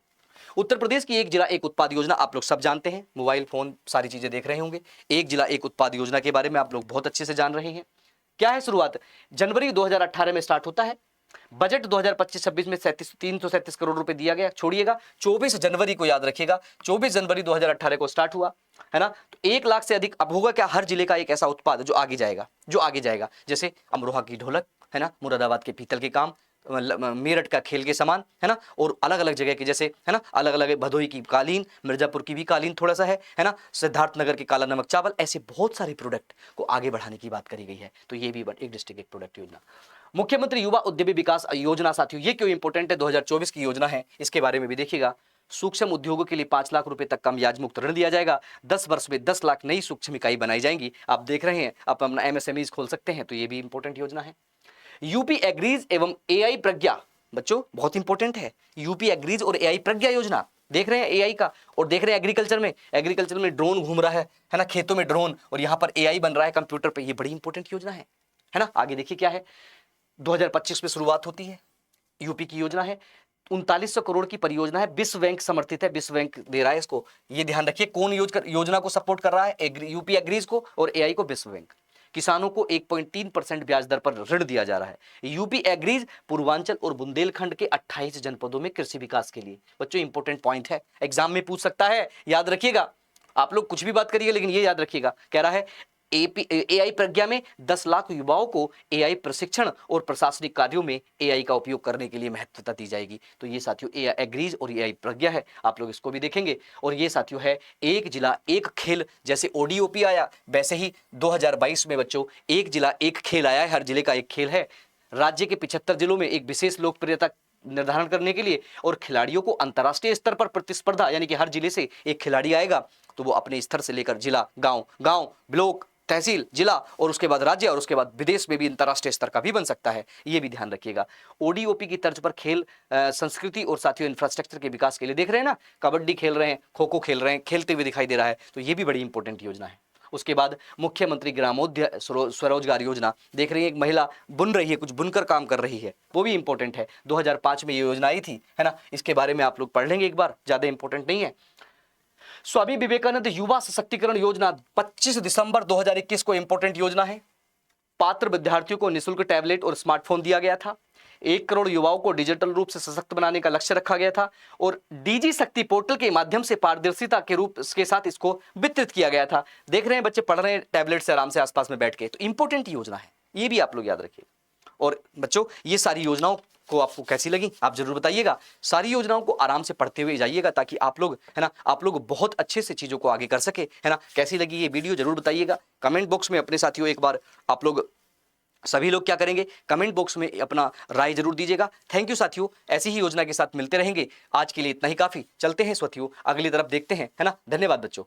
उत्तर प्रदेश की एक जिला एक उत्पाद योजना आप लोग सब जानते हैं, मोबाइल फोन सारी चीजें देख रहे होंगे। एक जिला एक उत्पाद योजना के बारे में आप लोग बहुत अच्छे से जान रहे हैं। क्या है शुरुआत? जनवरी 2018 में स्टार्ट होता है। बजट 2025-26 में 337 करोड़ रुपए दिया गया। छोड़िएगा, 24 जनवरी को याद रखिएगा, 24 जनवरी 2018 को स्टार्ट हुआ है ना। तो 1 लाख से अधिक अब होगा क्या, हर जिले का एक ऐसा उत्पाद जो आगे जाएगा, जैसे अमरोहा की ढोलक है ना, मुरादाबाद के पीतल के काम, मेरठ का खेल के सामान है ना, और अलग अलग जगह के जैसे है ना, अलग अलग भदोही की कालीन, मिर्जापुर की भी कालीन थोड़ा सा है ना, सिद्धार्थनगर के काला नमक चावल, ऐसे बहुत सारे प्रोडक्ट को आगे बढ़ाने की बात करी गई है। तो ये भी एक डिस्ट्रिक्ट एक प्रोडक्ट योजना। मुख्यमंत्री युवा उद्यमी विकास योजना साथियों, ये क्यों इंपॉर्टेंट है? 2024 की योजना है, इसके बारे में भी देखिएगा। सूक्ष्म उद्योगों के लिए 5 लाख रुपए तक का ब्याज मुक्त ऋण दिया जाएगा। 10 वर्ष में 10 लाख नई सूक्ष्म इकाई बनाई जाएंगी। आप देख रहे हैं, आप अपना MSMEs खोल सकते हैं, तो ये भी इंपॉर्टेंट योजना है। यूपी एग्रीज एवं AI प्रज्ञा, बच्चों बहुत इंपॉर्टेंट है, यूपी एग्रीज और AI प्रज्ञा योजना। देख रहे हैं AI का, और देख रहे हैं एग्रीकल्चर में ड्रोन घूम रहा है ना, खेतों में ड्रोन, और यहाँ पर AI बन रहा है कंप्यूटर पे। ये बड़ी इंपॉर्टेंट योजना है ना। आगे देखिए क्या है, 2025 में शुरुआत होती है। यूपी की योजना है, 3900 करोड़ की परियोजना है, विश्व बैंक समर्थित है, विश्व बैंक दे रहा है इसको। ये ध्यान रखिए, कौन योजना को सपोर्ट कर रहा है? यूपी एग्रीज को और AI को विश्व बैंक। किसानों को 1.3% ब्याज दर पर ऋण दिया जा रहा है। यूपी एग्रीज पूर्वांचल और बुंदेलखंड के 28 जनपदों में कृषि विकास के लिए। बच्चों इंपॉर्टेंट पॉइंट है, एग्जाम में पूछ सकता है, याद रखिएगा। आप लोग कुछ भी बात करिए, लेकिन ये याद रखिएगा, कह रहा है AI प्रज्ञा में 10 लाख युवाओं को AI प्रशिक्षण और प्रशासनिक कार्यों में AI का उपयोग करने के लिए महत्वता दी जाएगी। तो ये साथियों AI एग्रीज और AI प्रज्ञा है, आप लोग इसको भी देखेंगे। और ये साथियों है एक जिला एक खेल, जैसे ODOP आया, वैसे ही 2022 में बच्चों एक जिला एक खेल आया है, हर जिले का एक खेल है। राज्य के 75 जिलों में एक विशेष लोकप्रियता निर्धारण करने के लिए और खिलाड़ियों को अंतर्राष्ट्रीय स्तर पर प्रतिस्पर्धा, यानी कि हर जिले से एक खिलाड़ी आएगा, तो वो अपने स्तर से लेकर जिला, गांव, ब्लॉक, तहसील, जिला, और उसके बाद राज्य, और उसके बाद विदेश में भी अंतर्राष्ट्रीय स्तर का भी बन सकता है। ये भी ध्यान रखिएगा। ODOP की तर्ज पर खेल संस्कृति और साथियों इंफ्रास्ट्रक्चर के विकास के लिए, देख रहे हैं ना, कबड्डी खेल रहे हैं, खो खो खेल रहे हैं, खेलते हुए दिखाई दे रहा है, तो ये भी बड़ी इंपॉर्टेंट योजना है। उसके बाद मुख्यमंत्री ग्रामोद्योग स्वरोजगार योजना, देख रही है, एक महिला बुन रही है, कुछ बुनकर काम कर रही है, वो भी इंपॉर्टेंट है। 2005 में ये योजना आई थी, है ना, इसके बारे में आप लोग पढ़ लेंगे एक बार, ज्यादा इंपॉर्टेंट नहीं है। स्वामी विवेकानंद युवा सशक्तिकरण योजना 25 दिसंबर 2021 को इंपॉर्टेंट योजना है। पात्र विद्यार्थियों को निःशुल्क टैबलेट और स्मार्टफोन दिया गया था। 1 करोड़ युवाओं को डिजिटल रूप से सशक्त बनाने का लक्ष्य रखा गया था, और DG शक्ति पोर्टल के माध्यम से पारदर्शिता के रूप के साथ इसको वितरित किया गया था। देख रहे हैं बच्चे, पढ़ रहे हैं टैबलेट से आराम से आसपास में बैठ के, तो इंपॉर्टेंट योजना है, ये भी आप लोग याद रखिए। और बच्चों ये सारी योजनाओं को आपको कैसी लगी आप जरूर बताइएगा। सारी योजनाओं को आराम से पढ़ते हुए जाइएगा, ताकि आप लोग, है ना, आप लोग बहुत अच्छे से चीजों को आगे कर सके, है ना। कैसी लगी ये वीडियो जरूर बताइएगा कमेंट बॉक्स में अपने साथियों। एक बार आप लोग सभी लोग क्या करेंगे, कमेंट बॉक्स में अपना राय जरूर दीजिएगा। थैंक यू साथियों, ऐसी ही योजना के साथ मिलते रहेंगे। आज के लिए इतना ही काफी, चलते हैं साथियों, अगली तरफ देखते हैं, है ना। धन्यवाद बच्चों।